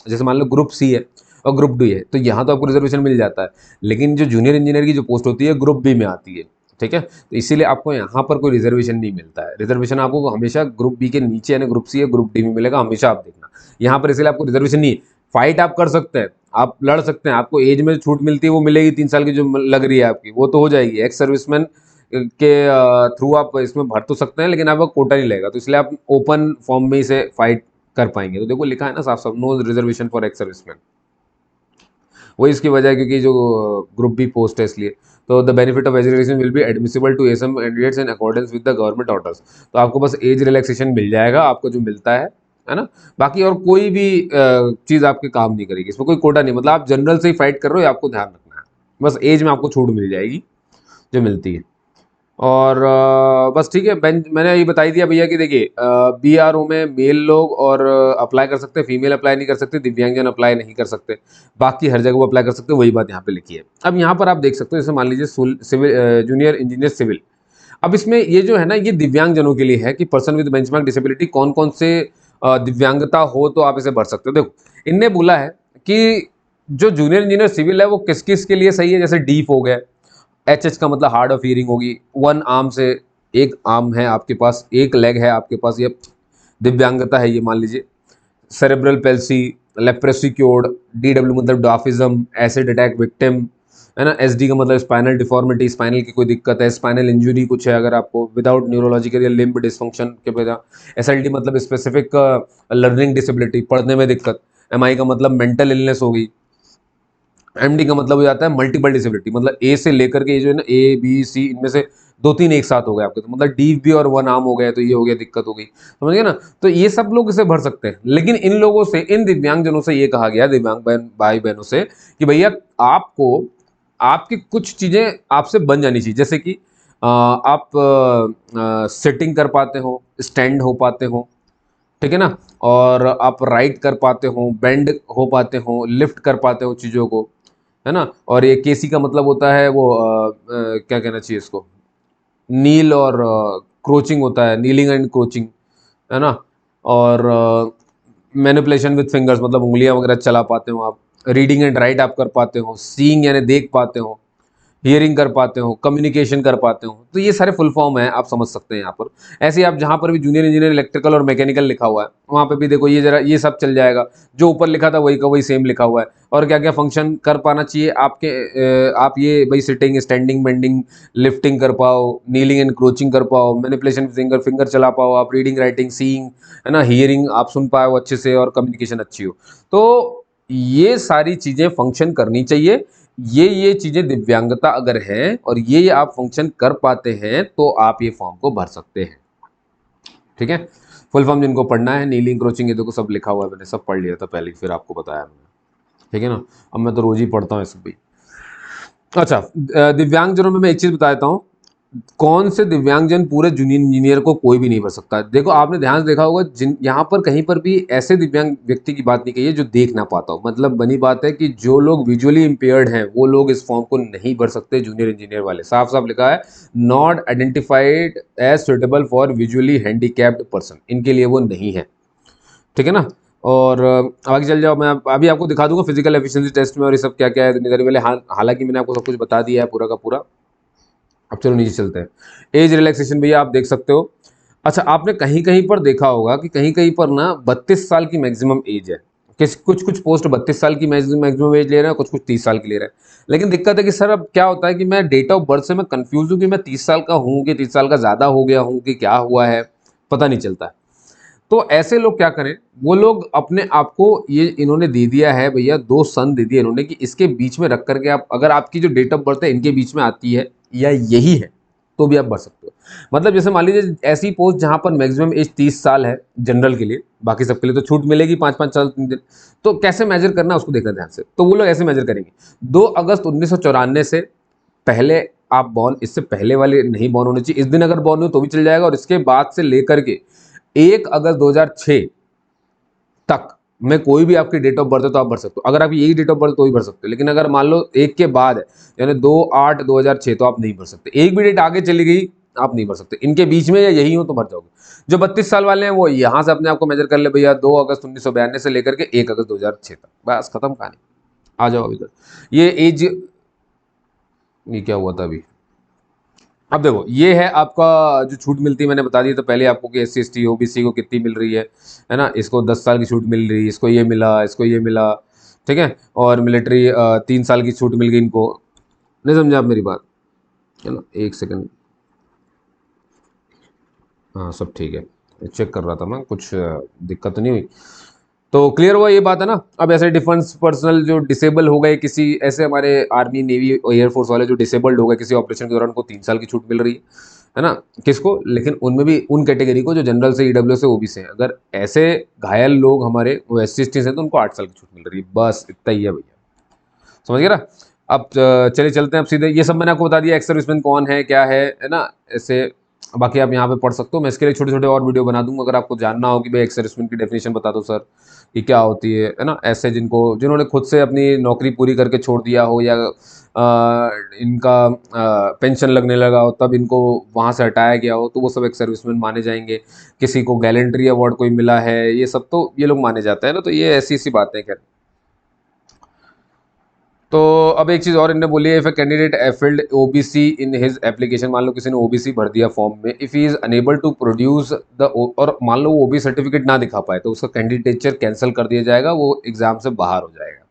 जैसे मान लो ग्रुप सी है और ग्रुप डी है, तो यहाँ तो आपको रिजर्वेशन मिल जाता है। लेकिन जो जूनियर इंजीनियर की जो पोस्ट होती है ग्रुप बी में आती है, ठीक है, तो इसीलिए आपको यहाँ पर कोई रिजर्वेशन नहीं मिलता है। रिजर्वेशन आपको हमेशा ग्रुप बी के नीचे यानी ग्रुप सी या ग्रुप डी में मिलेगा, हमेशा आप देखना। यहाँ पर इसलिए आपको रिजर्वेशन नहीं है। फाइट आप कर सकते हैं, आप लड़ सकते हैं, आपको एज में छूट मिलती है वो मिलेगी, 3 साल की जो लग रही है आपकी वो तो हो जाएगी। एक्स सर्विसमैन के थ्रू आप इसमें भर तो सकते हैं, लेकिन आपका कोटा नहीं लगेगा, तो इसलिए आप ओपन फॉर्म में इसे फाइट कर पाएंगे। तो देखो लिखा है ना साफ साफ, no reservation for ex serviceman. वही इसकी वजह है, क्योंकि जो ग्रुप बी पोस्ट है इसलिए। तो the benefit of age relaxation will be admissible to SM candidates in accordance with the government orders. तो आपको बस एज रिलैक्सेशन मिल जाएगा, आपको जो मिलता है ना। बाकी और कोई भी चीज़ आपके काम नहीं करेगी, इसमें कोई कोटा नहीं, मतलब आप जनरल से ही फाइट कर रहे हो, ये आपको ध्यान रखना है। बस एज में आपको छूट मिल जाएगी जो मिलती है। और बस ठीक है, बेंच मैंने ये बता ही दिया भैया कि देखिए बीआरओ में मेल लोग और अप्लाई कर सकते हैं, फीमेल अप्लाई नहीं कर सकते, दिव्यांगजन अप्लाई नहीं कर सकते। बाकी हर जगह वो अप्लाई कर सकते हैं, वही बात यहाँ पे लिखी है। अब यहाँ पर आप देख सकते हो, जैसे मान लीजिए सिविल जूनियर इंजीनियर सिविल। अब इसमें ये जो है ना, ये दिव्यांगजनों के लिए है कि पर्सन विद बेंचमार्क डिसेबिलिटी, कौन कौन से दिव्यांगता हो तो आप इसे भर सकते हो। देखो इनने बोला है कि जो जूनियर इंजीनियर सिविल है वो किस किस के लिए सही है, जैसे डीप हो गया, एच का मतलब हार्ड ऑफ हियरिंग होगी, वन आर्म से, एक आर्म है आपके पास, एक लेग है आपके पास, ये दिव्यांगता है ये मान लीजिए। सेरेब्रल पेल्सी, लेप्रेसी क्योर्ड, डीडब्ल्यू मतलब डॉफिज्म, एसिड अटैक विक्टिम, है ना। एसडी का मतलब स्पाइनल डिफॉर्मिटी, स्पाइनल की कोई दिक्कत है, स्पाइनल इंजुरी कुछ है अगर आपको, विदाउट न्यूरोलॉजिकल या लिम्ब डिसफंक्शन के बिना। एसएलडी मतलब स्पेसिफिक लर्निंग डिसेबिलिटी, पढ़ने में दिक्कत। एमआई का मतलब मेंटल इलनेस होगी। एमडी का मतलब हो जाता है मल्टीपल डिसेबिलिटी, मतलब ए से लेकर के ये जो है ना, ए बी सी, इनमें से 2-3 एक साथ हो गए आपके, तो मतलब डी भी और वन आर्म हो गया, तो ये हो गया, दिक्कत हो गई, समझ गए ना। तो ये सब लोग इसे भर सकते हैं, लेकिन इन लोगों से, इन दिव्यांगजनों से ये कहा गया, दिव्यांग भाई बहनों से, कि भैया आपको आपकी कुछ चीजें आपसे बन जानी चाहिए, जैसे कि आप सिटिंग कर पाते हो, स्टैंड हो पाते हो, ठीक है ना, और आप राइट कर पाते हो, बेंड हो पाते हो, लिफ्ट कर पाते हो चीज़ों को, है ना। और ये केसी का मतलब होता है वो क्या कहना चाहिए इसको, नील और क्रोचिंग होता है, नीलिंग एंड क्रोचिंग, है ना। और मैनिपुलेशन विद फिंगर्स मतलब उंगलियां वगैरह चला पाते हो आप। रीडिंग एंड राइट आप कर पाते हो, सीइंग यानी देख पाते हो, हियरिंग कर पाते हो, कम्युनिकेशन कर पाते हो। तो ये सारे फुल फॉर्म है, आप समझ सकते हैं यहाँ पर। ऐसे ही आप जहाँ पर भी जूनियर इंजीनियर इलेक्ट्रिकल और मैकेनिकल लिखा हुआ है, वहाँ पे भी देखो ये जरा ये सब चल जाएगा, जो ऊपर लिखा था वही का वही सेम लिखा हुआ है। और क्या क्या फंक्शन कर पाना चाहिए आपके, आप ये भाई सिटिंग, स्टैंडिंग, बेंडिंग, लिफ्टिंग कर पाओ, नीलिंग एंड क्रोचिंग कर पाओ, मैनिपुलेशन फिंगर फिंगर चला पाओ आप, रीडिंग राइटिंग सीइंग, है ना, हियरिंग आप सुन पाओ अच्छे से, और कम्युनिकेशन अच्छी हो। तो ये सारी चीज़ें फंक्शन करनी चाहिए। ये चीजें दिव्यांगता अगर है और ये आप फंक्शन कर पाते हैं, तो आप ये फॉर्म को भर सकते हैं, ठीक है। फुल फॉर्म जिनको पढ़ना है, नीलिंग क्रोचिंग, ये देखो सब लिखा हुआ है, मैंने सब पढ़ लिया था पहले, फिर आपको बताया मैंने, ठीक है ना। अब मैं तो रोज ही पढ़ता हूँ सब भी। अच्छा दिव्यांगजनों में मैं एक चीज बता देता हूँ, कौन से दिव्यांगजन पूरे जूनियर इंजीनियर को कोई भी नहीं भर सकता। देखो आपने ध्यान से देखा होगा, जिन यहाँ पर कहीं पर भी ऐसे दिव्यांग व्यक्ति की बात नहीं कही है जो देख ना पाता हो, मतलब बनी बात है कि जो लोग विजुअली इंपेयर्ड हैं वो लोग इस फॉर्म को नहीं भर सकते। जूनियर इंजीनियर वाले साफ साफ लिखा है, not identified as suitable for visually handicapped person, इनके लिए वो नहीं है, ठीक है ना। और आगे चल जाओ, मैं अभी आपको दिखा दूंगा फिजिकल एफिशिएंसी टेस्ट में और ये सब क्या क्या है दुनियादारी वाले। हालांकि मैंने आपको सब कुछ बता दिया है पूरा का पूरा। अब चलो नीचे चलते हैं। एज रिलैक्सेशन भैया आप देख सकते हो। अच्छा आपने कहीं कहीं पर देखा होगा कि कहीं कहीं पर ना 32 साल की मैक्सिमम एज है, किस कुछ कुछ पोस्ट 32 साल की मैक्सिमम एज ले रहे हैं, कुछ कुछ 30 साल की ले रहे हैं। लेकिन दिक्कत है कि सर अब क्या होता है कि मैं डेट ऑफ बर्थ से मैं कंफ्यूज हूँ कि मैं 30 साल का हूँ कि 30 साल का ज़्यादा हो गया हूँ कि क्या हुआ है, पता नहीं चलता है। तो ऐसे लोग क्या करें, वो लोग अपने आप को, ये इन्होंने दे दिया है भैया, 2 सन दे दिया इन्होंने कि इसके बीच में रख करके आप, अगर आपकी जो डेट ऑफ बर्थ है इनके बीच में आती है या यही है, तो भी आप भर सकते हो। मतलब जैसे मान लीजिए ऐसी पोस्ट जहां पर मैक्सिमम एज 30 साल है जनरल के लिए, बाकी सबके लिए तो छूट मिलेगी 5-5 साल 3 दिन। तो कैसे मेजर करना है उसको देखना ध्यान से, तो वो लोग ऐसे मेजर करेंगे, 2 अगस्त 1994 से पहले आप बॉर्न, इससे पहले वाले नहीं बॉर्न होने चाहिए, इस दिन अगर बॉर्न हो तो भी चल जाएगा, और इसके बाद से लेकर के 1 अगस्त 2006 तक में कोई भी आपकी डेट ऑफ बर्थ है तो आप भर सकते हो। अगर आपकी यही डेट ऑफ बर्थ तो ही भर सकते हो, लेकिन अगर मान लो 1 के बाद है यानी 2/8/2006 तो आप नहीं भर सकते। एक भी डेट आगे चली गई आप नहीं भर सकते। इनके बीच में या यही हो तो भर जाओगे। जो 32 साल वाले हैं वो यहाँ से अपने आप को मेजर कर ले भैया, 2 अगस्त 1992 से लेकर के 1 अगस्त 2006 तक, बस खत्म कहानी। आ जाओ अभी तक। ये एज, ये क्या हुआ था अभी, अब देखो ये है आपका जो छूट मिलती है, मैंने बता दिया तो पहले आपको कि SC ST OBC को कितनी मिल रही है ना। इसको 10 साल की छूट मिल रही है, इसको ये मिला, इसको ये मिला, ठीक है। और मिलिट्री 3 साल की छूट मिल गई इनको। नहीं समझा आप मेरी बात, है ना। एक सेकंड, हाँ सब ठीक है, चेक कर रहा था मैं, कुछ दिक्कत तो नहीं हुई। तो क्लियर हुआ ये बात है ना। अब ऐसे डिफेंस पर्सनल जो डिसेबल हो गए किसी, ऐसे हमारे आर्मी नेवी और एयरफोर्स वाले जो डिसेबल्ड हो गए किसी ऑपरेशन के दौरान, को 3 साल की छूट मिल रही है ना। किसको, लेकिन उनमें भी उन कैटेगरी को जो जनरल से EW से OBC हैं। अगर ऐसे घायल लोग हमारे वो SC ST हैं तो उनको 8 साल की छूट मिल रही है, बस इतना ही है भैया, समझ गए ना। अब चलिए चलते हैं अब सीधे, ये सब मैंने आपको बता दिया एक्स सर्विसमैन कौन है है ना। ऐसे बाकी आप यहाँ पे पढ़ सकते हो, मैं इसके लिए छोटे छोटे और वीडियो बना दूंगा अगर आपको जानना हो कि भाई एक्स सर्विसमैन की डेफिनेशन बता दो सर कि क्या होती है ना। ऐसे जिन्होंने खुद से अपनी नौकरी पूरी करके छोड़ दिया हो, या इनका पेंशन लगने लगा हो तब इनको वहाँ से हटाया गया हो, तो वो सब एक्स सर्विसमैन माने जाएंगे। किसी को गैलेंट्री अवार्ड कोई मिला है, ये सब तो ये लोग माने जाते हैं ना। तो ये ऐसी ऐसी बातें खैर। तो अब एक चीज और इन्होंने बोली है, if a candidate filled OBC in his application, मान लो किसी ने OBC भर दिया फॉर्म में, if he is unable to produce the, और मान लो वो OBC सर्टिफिकेट ना दिखा पाए तो उसका कैंडिडेचर कैंसिल कर दिया जाएगा, वो एग्जाम से बाहर हो जाएगा,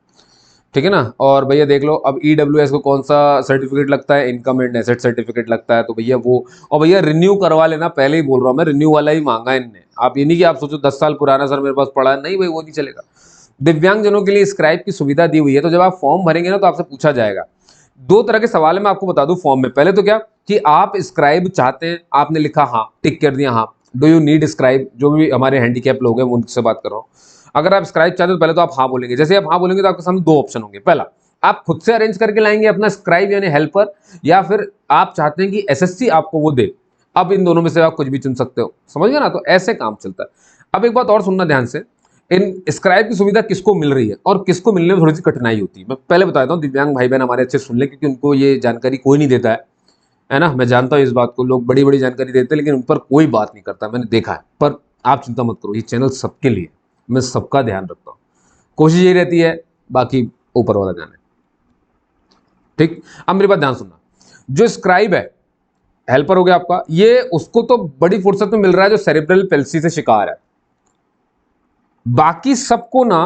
ठीक है ना। और भैया देख लो अब EWS को कौन सा सर्टिफिकेट लगता है, इनकम एंड एसेट सर्टिफिकेट लगता है, तो भैया वो, और भैया रिन्यू करवा लेना, पहले ही बोल रहा हूँ मैं, रिन्यू वाला ही मांगा इनने। आप ये नहीं कि आप सोचो 10 साल पुराना सर मेरे पास पड़ा है, नहीं भाई वो नहीं चलेगा। दिव्यांगजनों के लिए स्क्राइब की सुविधा दी हुई है, तो जब आप फॉर्म भरेंगे ना तो आपसे पूछा जाएगा 2 तरह के सवाल है, मैं आपको बता दूं फॉर्म में। पहले तो क्या कि आप स्क्राइब चाहते हैं, आपने लिखा हाँ, टिक कर दिया हाँ। डू यू नीड स्क्राइब, जो भी हमारे हैंडीकैप लोग हैं उनसे बात कर रहा हूँ। अगर आप स्क्राइब चाहते हो तो पहले तो आप हाँ बोलेंगे। जैसे आप हाँ बोलेंगे तो आपके सामने 2 ऑप्शन होंगे। पहला, आप खुद से अरेंज करके लाएंगे अपना स्क्राइब यानी हेल्पर, या फिर आप चाहते हैं कि SSC आपको वो दे। अब इन दोनों में से आप कुछ भी चुन सकते हो, समझ गए ना। तो ऐसे काम चलता है। अब एक बात और सुनना ध्यान से, इन स्क्राइब की सुविधा किसको मिल रही है और किसको मिलने में थोड़ी सी कठिनाई होती है, मैं पहले बता देता हूँ। दिव्यांग भाई बहन हमारे अच्छे सुन ले, क्योंकि उनको ये जानकारी कोई नहीं देता है ना। मैं जानता हूँ इस बात को, लोग बड़ी बड़ी जानकारी देते हैं लेकिन उन पर कोई बात नहीं करता, मैंने देखा है। पर आप चिंता मत करो, ये चैनल सबके लिए, मैं सबका ध्यान रखता हूँ, कोशिश यही रहती है, बाकी ऊपर वाला जाने, ठीक। अब मेरी बात ध्यान सुनना, जो स्क्राइब है, हेल्पर हो गया आपका, ये उसको तो बड़ी फुर्सत में मिल रहा है जो सेरेब्रल पेल्सी से शिकार है। बाकी सबको ना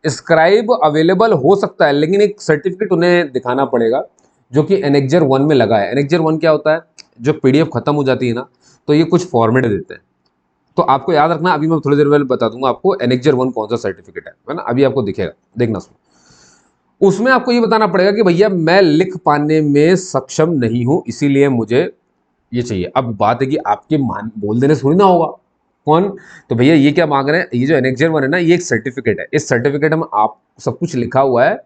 स्क्राइब अवेलेबल हो सकता है, लेकिन एक सर्टिफिकेट उन्हें दिखाना पड़ेगा जो कि एनेक्जर 1 में लगा है। एनेक्जर 1 क्या होता है, जो PDF खत्म हो जाती है ना तो ये कुछ फॉर्मेट देते हैं। तो आपको याद रखना, अभी मैं थोड़ी देर पहले बता दूंगा आपको एनेक्जर 1 कौन सा सर्टिफिकेट है ना। अभी आपको दिखेगा, देखना सुन। उसमें आपको ये बताना पड़ेगा कि भैया मैं लिख पाने में सक्षम नहीं हूं, इसीलिए मुझे ये चाहिए। अब बात है कि आपके मान बोल देने से थोड़ी ना होगा। कौन, तो भैया ये क्या मांग रहे हैं, ये जो एनेक्जर 1 है ना, ये एक सर्टिफिकेट है। इस सर्टिफिकेट में आप सब कुछ लिखा हुआ है,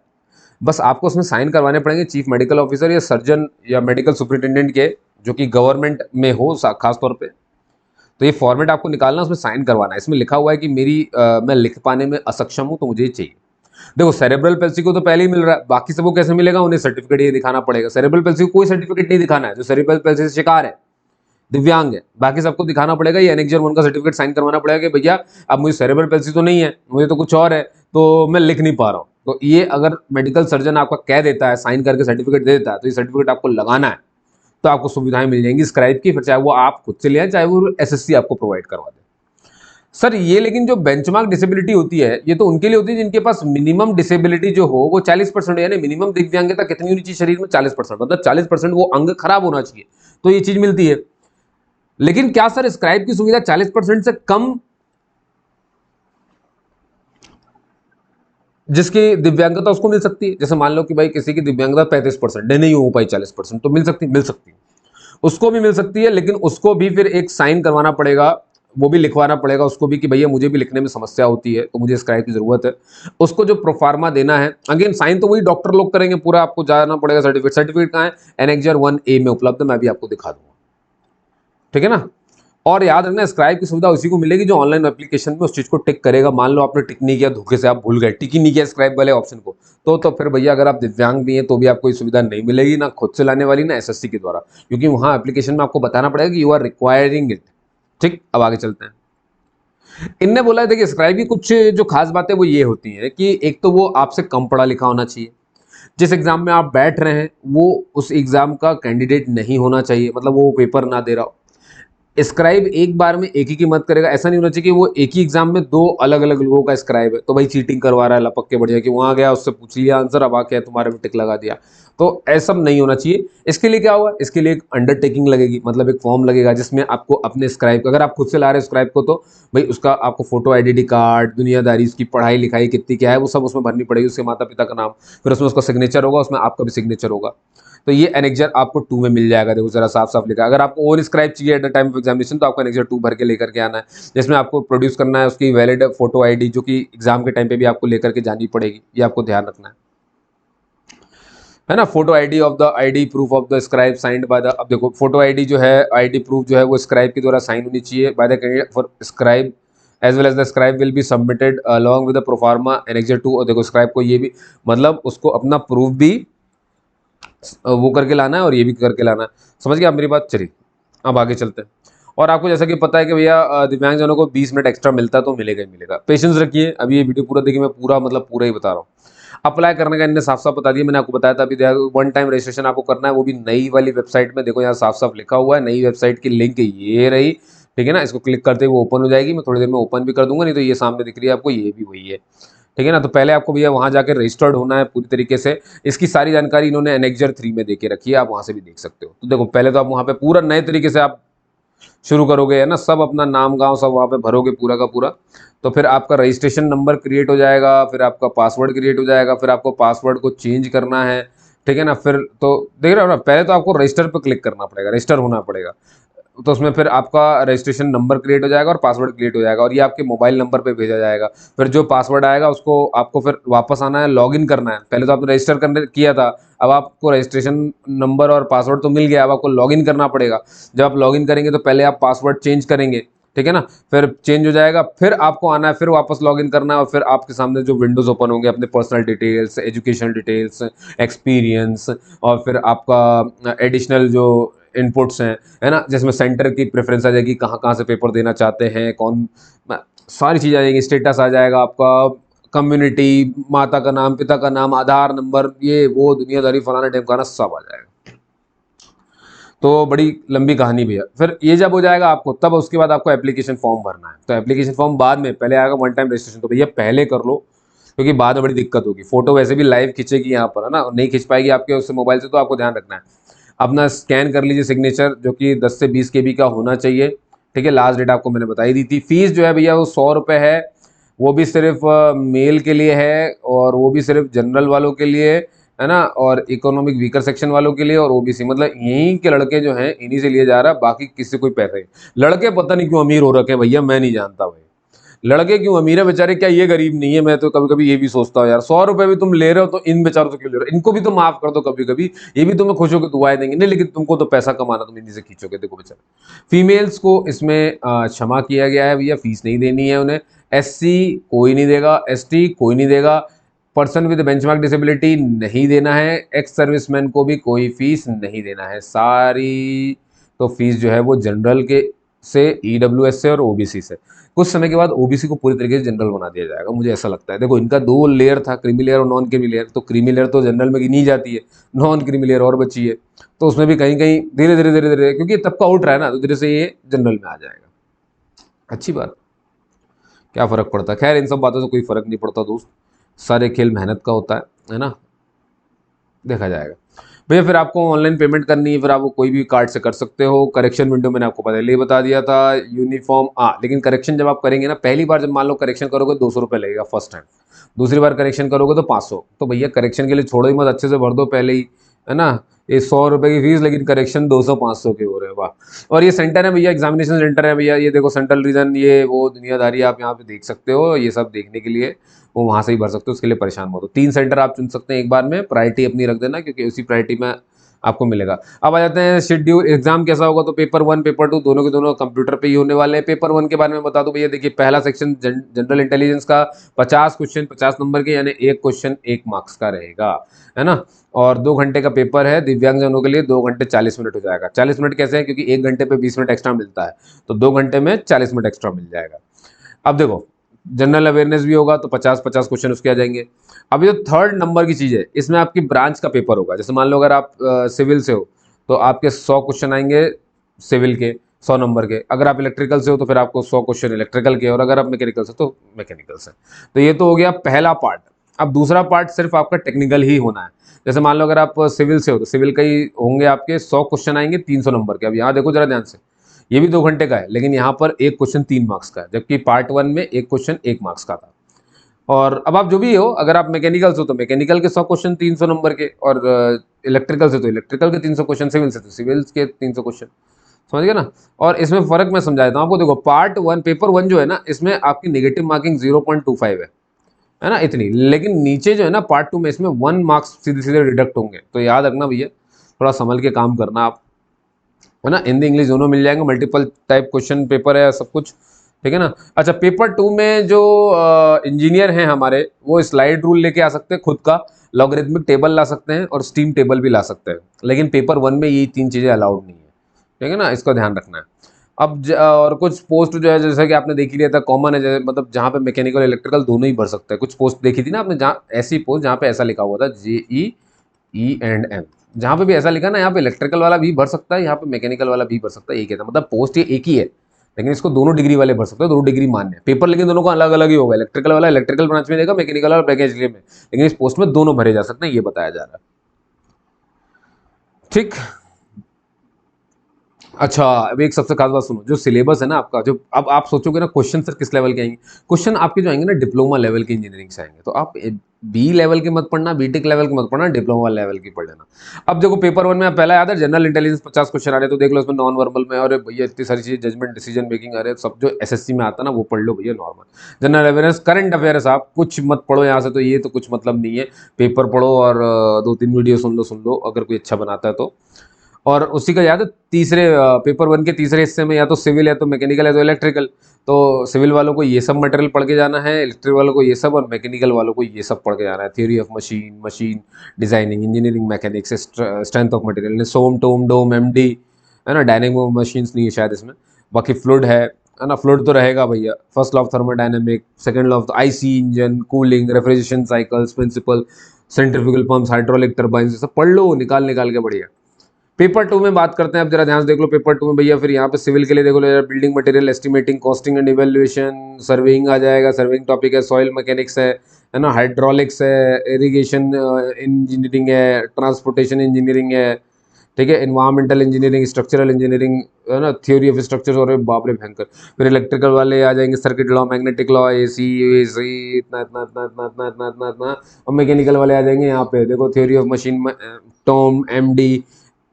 बस आपको उसमें साइन करवाने पड़ेंगे चीफ मेडिकल ऑफिसर या सर्जन या मेडिकल सुपरिटेंडेंट के, जो कि गवर्नमेंट में हो खास तौर पे। तो ये फॉर्मेट आपको निकालना, उसमें साइन करवाना है। इसमें लिखा हुआ है कि मैं लिख पाने में असक्षम हूं तो मुझे ये चाहिए। देखो सेरेब्रल पेल्सी को तो पहले ही मिल रहा है, बाकी सबको कैसे मिलेगा, उन्हें सर्टिफिकेट ये दिखाना पड़ेगा। सेरेब्रल पेल्सी को कोई सर्टिफिकेट नहीं दिखाना है, जो सेरेब्रल पेल्सी से शिकार है, दिव्यांग है, बाकी सबको दिखाना पड़ेगा ये एनेक्जर 1 का सर्टिफिकेट साइन करवाना पड़ेगा कि भैया अब मुझे सेरेब्रल पेल्सी तो नहीं है, मुझे तो कुछ और है, तो मैं लिख नहीं पा रहा हूँ। तो ये अगर मेडिकल सर्जन आपका कह देता है, साइन करके सर्टिफिकेट दे देता है, तो ये सर्टिफिकेट आपको लगाना है, तो आपको सुविधाएं मिल जाएंगी स्क्राइब की। फिर चाहे वो आप खुद से ले आए, चाहे वो SSC आपको प्रोवाइड करवा दे। सर ये लेकिन जो बेंचमार्क डिसेबिलिटी होती है, ये तो उनके लिए होती है जिनके पास मिनिमम डिसेबिलिटी जो हो वो 40%, यानी मिनिमम दिव्यांगता कितनी होनी चाहिए शरीर में, 40%, मतलब 40% वो अंग खराब होना चाहिए, तो ये चीज मिलती है। लेकिन क्या सर स्क्राइब की सुविधा 40% से कम जिसकी दिव्यांगता उसको मिल सकती है? जैसे मान लो कि भाई किसी की दिव्यांगता 35% नहीं हो पाई 40%, तो मिल सकती है, उसको भी मिल सकती है। लेकिन उसको भी फिर एक साइन करवाना पड़ेगा, वो भी लिखवाना पड़ेगा उसको भी कि भैया मुझे भी लिखने में समस्या होती है तो मुझे स्क्राइब की जरूरत है। उसको जो प्रोफार्मा देना है, अगेन साइन तो वही डॉक्टर लोग करेंगे, पूरा आपको जाना पड़ेगा। सर्टिफिकेट कहाँ है, एनेक्जर 1A में उपलब्ध है, मैं भी आपको दिखा दूंगा, ठीक है ना। और याद रखना स्क्राइब की सुविधा उसी को मिलेगी जो ऑनलाइन एप्लीकेशन में उस चीज को टिक करेगा। मान लो आपने टिक नहीं किया, धोखे से आप भूल गए, टिक ही नहीं किया स्क्राइब वाले ऑप्शन को, तो फिर भैया अगर आप दिव्यांग भी हैं तो भी आपको ये सुविधा नहीं मिलेगी, ना खुद से लाने वाली ना एसएससी के द्वारा, क्योंकि वहां एप्लीकेशन में आपको बताना पड़ेगा कि यू आर रिक्वायरिंग इट। ठीक, अब आगे चलते हैं। इनने बोला है देखिए स्क्राइब की कुछ जो खास बातें वो ये होती हैं कि एक तो वो आपसे कम पढ़ा लिखा होना चाहिए, जिस एग्जाम में आप बैठ रहे हैं वो उस एग्जाम का कैंडिडेट नहीं होना चाहिए, मतलब वो पेपर ना दे रहा हो। स्क्राइब एक बार में एक ही की मदद करेगा, ऐसा नहीं होना चाहिए कि वो एक ही एग्जाम में दो अलग अलग लोगों का स्क्राइब है तो भाई चीटिंग करवा रहा है लपक के बढ़िया कि वहां गया उससे पूछ लिया आंसर, अब आके तुम्हारे में टिक लगा दिया। तो ऐसा नहीं होना चाहिए। इसके लिए क्या हुआ, इसके लिए एक अंडरटेकिंग लगेगी, मतलब एक फॉर्म लगेगा जिसमें आपको अपने स्क्राइब, अगर आप खुद से ला रहे हो स्क्राइब को तो भाई उसका आपको फोटो आइडेंटिटी कार्ड, दुनियादारी, उसकी पढ़ाई लिखाई कितनी क्या है वो सब उसमें भरनी पड़ेगी, उसके माता पिता का नाम, फिर उसमें उसका सिग्नेचर होगा, उसमें आपका भी सिग्नेचर होगा। तो ये एनेक्जर आपको 2 में मिल जाएगा, देखो जरा साफ साफ लिखा है। अगर आपको ओन स्क्राइब चाहिए at the time of examination तो आपको एनेक्जर 2 भर के लेकर के आना है, जिसमें आपको प्रोड्यूस करना है उसकी वैलिड फोटो आईडी, जो कि एग्जाम के टाइम पे भी आपको लेकर के जानी पड़ेगी, ये आपको ध्यान रखना है ना। Photo ID of the ID proof of the scribe signed by the, अब देखो फोटो आईडी जो है, आईडी प्रूफ जो है वो स्क्राइब के द्वारा साइन होनी चाहिए by the candidate for scribe as well as the scribe will be submitted along with the proforma annexure 2। और देखो स्क्राइब को ये भी, मतलब उसको अपना प्रूफ भी वो करके लाना है और ये भी करके लाना है। समझ गए आप मेरी बात? चलिए अब आगे चलते हैं। और आपको जैसा कि पता है कि भैया दिव्यांगजनों को 20 मिनट एक्स्ट्रा मिलता है तो मिलेगा ही मिलेगा, पेशेंस रखिए। अभी ये वीडियो पूरा देखिए, मैं पूरा मतलब पूरा ही बता रहा हूँ। अप्लाई करने का इनने साफ साफ बता दिया, मैंने आपको बताया था अभी, वन टाइम रजिस्ट्रेशन आपको करना है, वो भी नई वाली वेबसाइट में। देखो यहाँ साफ साफ लिखा हुआ है, नई वेबसाइट की लिंक ये रही, ठीक है ना। इसको क्लिक करते ही वो ओपन हो जाएगी, मैं थोड़ी देर में ओपन भी कर दूंगा, नहीं तो ये सामने दिख रही है आपको, ये भी वही है, ठीक है ना। तो पहले आपको भैया वहां जाकर रजिस्टर्ड होना है पूरी तरीके से। इसकी सारी जानकारी इन्होंने एनेक्जर 3 में देके रखी है, आप वहां से भी देख सकते हो। तो देखो पहले तो आप वहां पे पूरा नए तरीके से आप शुरू करोगे, है ना, सब अपना नाम गांव सब वहां पे भरोगे पूरा का पूरा। तो फिर आपका रजिस्ट्रेशन नंबर क्रिएट हो जाएगा, फिर आपका पासवर्ड क्रिएट हो जाएगा, फिर आपको पासवर्ड को चेंज करना है, ठीक है ना। फिर तो देख रहे हो ना, पहले तो आपको रजिस्टर पर क्लिक करना पड़ेगा, रजिस्टर होना पड़ेगा। तो उसमें फिर आपका रजिस्ट्रेशन नंबर क्रिएट हो जाएगा और पासवर्ड क्रिएट हो जाएगा और ये आपके मोबाइल नंबर पे भेजा जाएगा। फिर जो पासवर्ड आएगा उसको आपको फिर वापस आना है, लॉगिन करना है। पहले तो आपने रजिस्टर करने किया था, अब आपको रजिस्ट्रेशन नंबर और पासवर्ड तो मिल गया, अब आपको लॉगिन करना पड़ेगा। जब आप लॉगिन करेंगे तो पहले आप पासवर्ड चेंज करेंगे, ठीक है ना, फिर चेंज हो जाएगा, फिर आपको आना है, फिर वापस लॉगिन करना है और फिर आपके सामने जो विंडोज ओपन होंगे, अपने personal details, educational details, experience, और फिर आपका एडिशनल जो इनपुट्स हैं, है ना, जिसमें सेंटर की प्रेफरेंस आ जाएगी, कहाँ कहाँ से पेपर देना चाहते हैं, कौन, सारी चीज़ आ जाएगी, स्टेटस आ जाएगा आपका, कम्युनिटी, माता का नाम, पिता का नाम, आधार नंबर, ये वो दुनियादारी फलाना ढिमकाना सब आ जाएगा। तो बड़ी लंबी कहानी भैया। फिर ये जब हो जाएगा आपको, तब उसके बाद आपको एप्लीकेशन फॉर्म भरना है। तो एप्लीकेशन फॉर्म बाद में, पहले आएगा वन टाइम रजिस्ट्रेशन, तो भैया पहले कर लो, क्योंकि बाद में बड़ी दिक्कत होगी। फोटो वैसे भी लाइव खींचेगी यहाँ पर, है ना, नहीं खींच पाएगी आपके उससे मोबाइल से, तो आपको ध्यान रखना है अपना स्कैन कर लीजिए सिग्नेचर, जो कि 10 से 20 KB का होना चाहिए, ठीक है। लास्ट डेट आपको मैंने बताई दी थी। फीस जो है भैया वो 100 रुपये है, वो भी सिर्फ मेल के लिए है और वो भी सिर्फ जनरल वालों के लिए, है ना, और इकोनॉमिक वीकर सेक्शन वालों के लिए और ओबीसी, मतलब यहीं के लड़के जो हैं इन्हीं से लिए जा रहा है, बाकी किसी कोई पैसे नहीं। लड़के पता नहीं क्यों अमीर हो रखे हैं भैया, मैं नहीं जानता भाई लड़के क्यों अमीर है बेचारे, क्या ये गरीब नहीं है? मैं तो कभी कभी ये भी सोचता हूँ यार, 100 रुपये भी तुम ले रहे हो तो इन बेचारों से क्यों ले रहे हो? इनको भी तो माफ कर दो कभी कभी, ये भी तुम्हें खुश होकर दुआएं देंगे, नहीं लेकिन तुमको तो पैसा कमाना, तुम इन्हीं से खींचोगे। देखो बेचारे फीमेल्स को इसमें क्षमा किया गया है भैया, फीस नहीं देनी है उन्हें। एससी कोई नहीं देगा, एसटी कोई नहीं देगा, पर्सन विद बेंचमार्क डिसेबिलिटी नहीं देना है, एक्स सर्विसमैन को भी कोई फीस नहीं देना है। सारी तो फीस जो है वो जनरल के से, ईडब्ल्यूएस से और ओबीसी से। कुछ समय के बाद ओबीसी को पूरी तरीके से जनरल बना दिया जाएगा, मुझे ऐसा लगता है। देखो इनका 2 लेयर था, क्रीमी लेयर और नॉन क्रीमी लेयर, तो क्रीमी लेयर तो जनरल में गिनी जाती है, नॉन क्रीमी लेयर और बची है, तो उसमें भी कहीं कहीं धीरे धीरे धीरे धीरे, क्योंकि तबका उठ रहा है ना, तो धीरे से ये जनरल में आ जाएगा। अच्छी बात, क्या फर्क पड़ता है? खैर इन सब बातों से कोई फर्क नहीं पड़ता दोस्त, सारे खेल मेहनत का होता है ना, देखा जाएगा। भैया फिर आपको ऑनलाइन पेमेंट करनी है, फिर आप वो कोई भी कार्ड से कर सकते हो। करेक्शन विंडो मैंने आपको पहले ही बता दिया था, यूनिफॉर्म लेकिन करेक्शन जब आप करेंगे ना, पहली बार जब मान लो करेक्शन करोगे 200 रुपये लगेगा फर्स्ट टाइम, दूसरी बार करेक्शन करोगे तो 500। तो भैया करेक्शन के लिए छोड़ो ही मत, अच्छे से भर दो पहले ही, है ना। ये 100 रुपये की फीस, लेकिन करेक्शन 200-500 के हो रहे हैं, वाह। और ये सेंटर है भैया, एग्जामिनेशन सेंटर है भैया, ये देखो सेंट्रल रीजन, ये वो दुनियादारी आप यहाँ पे देख सकते हो। ये सब देखने के लिए वो वहाँ से ही भर सकते हो, उसके लिए परेशान मत हो। 3 सेंटर आप चुन सकते हैं एक बार में, प्रायोरिटी अपनी रख देना, क्योंकि उसी प्रायोरिटी में आपको मिलेगा। अब आ जाते हैं शेड्यूल, एग्जाम कैसा होगा, तो पेपर 1 पेपर 2 दोनों के दोनों कंप्यूटर पे ही होने वाले हैं। पेपर 1 के बारे में बता दूं भैया, देखिए पहला सेक्शन जनरल इंटेलिजेंस का 50 क्वेश्चन 50 नंबर के, यानी एक क्वेश्चन 1 मार्क्स का रहेगा, है ना। और 2 घंटे का पेपर है, दिव्यांगजनों के लिए 2 घंटे 40 मिनट हो जाएगा। 40 मिनट कैसे है, क्योंकि 1 घंटे पे 20 मिनट एक्स्ट्रा मिलता है, तो 2 घंटे में 40 मिनट एक्स्ट्रा मिल जाएगा। अब देखो जनरल अवेयरनेस भी होगा तो 50-50 क्वेश्चन उसके आ जाएंगे। अब ये थर्ड नंबर की चीज है, इसमें आपकी ब्रांच का पेपर होगा। जैसे मान लो अगर आप सिविल से हो तो आपके 100 क्वेश्चन आएंगे सिविल के, 100 नंबर के। अगर आप इलेक्ट्रिकल से हो तो फिर आपको 100 क्वेश्चन इलेक्ट्रिकल के, और अगर आप मैकेनिकल से तो मैकेनिकल से। तो ये तो हो गया पहला पार्ट। अब दूसरा पार्ट सिर्फ आपका टेक्निकल ही होना है। जैसे मान लो अगर आप सिविल से हो तो सिविल का ही होंगे आपके 100 क्वेश्चन आएंगे 300 नंबर के। अब यहाँ देखो जरा ध्यान से, ये भी 2 घंटे का है, लेकिन यहाँ पर एक क्वेश्चन 3 मार्क्स का है, जबकि पार्ट 1 में एक क्वेश्चन 1 मार्क्स का था। और अब आप जो भी हो, अगर आप मैकेनिकल से हो तो मैकेनिकल के 100 क्वेश्चन 300 नंबर के, और इलेक्ट्रिकल से तो इलेक्ट्रिकल के 300 क्वेश्चन, सिविल से तो सिविल के 300 क्वेश्चन, समझ गए ना। और इसमें फर्क मैं समझा देता हूँ आपको। देखो पार्ट 1 पेपर 1 जो है ना, इसमें आपकी नेगेटिव मार्किंग 0.25 है ना, इतनी। लेकिन नीचे जो है ना पार्ट 2 में, इसमें 1 मार्क्स सीधे सीधे डिडक्ट होंगे। तो याद रखना भैया, थोड़ा संभल के काम करना आप, है ना। हिंदी इंग्लिश दोनों मिल जाएंगे, मल्टीपल टाइप क्वेश्चन पेपर है सब कुछ, ठीक है ना। अच्छा, पेपर 2 में जो इंजीनियर हैं हमारे, वो स्लाइड रूल लेके आ सकते हैं खुद का, लॉगरिथमिक टेबल ला सकते हैं, और स्टीम टेबल भी ला सकते हैं। लेकिन पेपर 1 में ये 3 चीजें अलाउड नहीं है, ठीक है ना, इसका ध्यान रखना है। अब और कुछ पोस्ट जो है, जैसा कि आपने देख ही लिया था, कॉमन है, जैसे मतलब जहाँ पे मैकेनिकल इलेक्ट्रिकल दोनों ही भर सकते हैं। कुछ पोस्ट देखी थी ना आपने, जहाँ ऐसी पोस्ट जहाँ पे ऐसा लिखा हुआ था JEE&M, जहाँ पे भी ऐसा लिखा ना, यहाँ पे इलेक्ट्रिकल वाला भी भर सकता है, यहाँ पे मैकेनिकल वाला भी भर सकता है, एक ही था। मतलब पोस्ट ये एक ही है, लेकिन इसको दोनों डिग्री वाले भर सकते हैं, दोनों डिग्री मान्य है। पेपर लेकिन दोनों का अलग अलग ही होगा, इलेक्ट्रिकल वाला इलेक्ट्रिकल ब्रांच में देगा, मैकेनिकल वाला मैकेनिकल में, लेकिन इस पोस्ट में दोनों भरे जा सकते हैं, ये बताया जा रहा है, ठीक। अच्छा, अब एक सबसे खास बात सुनो, जो सिलेबस है ना आपका, जो अब आप सोचोगे ना क्वेश्चन सर किस लेवल के आएंगे, क्वेश्चन आपके जो आएंगे ना डिप्लोमा लेवल की इंजीनियरिंग से आएंगे। तो आप बी लेवल के मत पढ़ना, बीटेक लेवल के मत पढ़ना, डिप्लोमा लेवल की पढ़ लेना। अब देखो पेपर 1 में आप पहला याद है जनरल इंटेलिजेंस 50 क्वेश्चन आ रहे, तो देख लो इसमें नॉन वर्बल में, और भैया इतनी सारी चीजें, जजमेंट डिसीजन मेकिंग आ रहे, सब जो एसएससी में आता है ना वो पढ़ लो भैया। Normal general awareness current affairs आप कुछ मत पढ़ो यहाँ से, तो ये तो कुछ मतलब नहीं है। पेपर पढ़ो और 2-3 वीडियो सुन लो अगर कोई अच्छा बनाता है तो। और उसी का याद है तीसरे पेपर 1 के तीसरे हिस्से में, या तो सिविल है तो मैकेनिकल है तो इलेक्ट्रिकल, तो सिविल वालों को ये सब मटेरियल पढ़ के जाना है, इलेक्ट्रिकल वालों को ये सब, और मैकेनिकल वालों को ये सब पढ़ के जाना है। Theory of machine, machine designing, engineering mechanics, strength of material, SOM TOM DOM MD, है ना। डायनेमिक मशीन्स नहीं है शायद इसमें, बाकी फ्लूइड है ना। फ्लूइड तो रहेगा भैया, first law of thermodynamic, second law of IC engine, cooling, refrigeration cycles, principle, centrifugal pumps, hydraulic turbines, सब पढ़ लो निकाल निकाल के, बढ़िया। पेपर 2 में बात करते हैं, अब जरा ध्यान से देख लो पेपर 2 में भैया। फिर यहाँ पे सिविल के लिए देखो building material estimating, costing and evaluation, surveying आ जाएगा, सर्वेइंग टॉपिक है, सॉइल मैकेनिक्स है ना, हाइड्रोलिक्स है, इरिगेशन इंजीनियरिंग है, ट्रांसपोर्टेशन इंजीनियरिंग है, ठीक है, इन्वायरमेंटल इंजीनियरिंग, स्ट्रक्चरल इंजीनियरिंग, है ना, थ्योरी ऑफ स्ट्रक्चर, और बाप रे भयंकर। फिर इलेक्ट्रिकल वाले आ जाएंगे, circuit law, magnetic law, AC इतना इतना इतना इतना इतना इतना इतना इतना। और मैकेनिकल वाले आ जाएंगे यहाँ पे देखो, theory of machine, TOM, MD,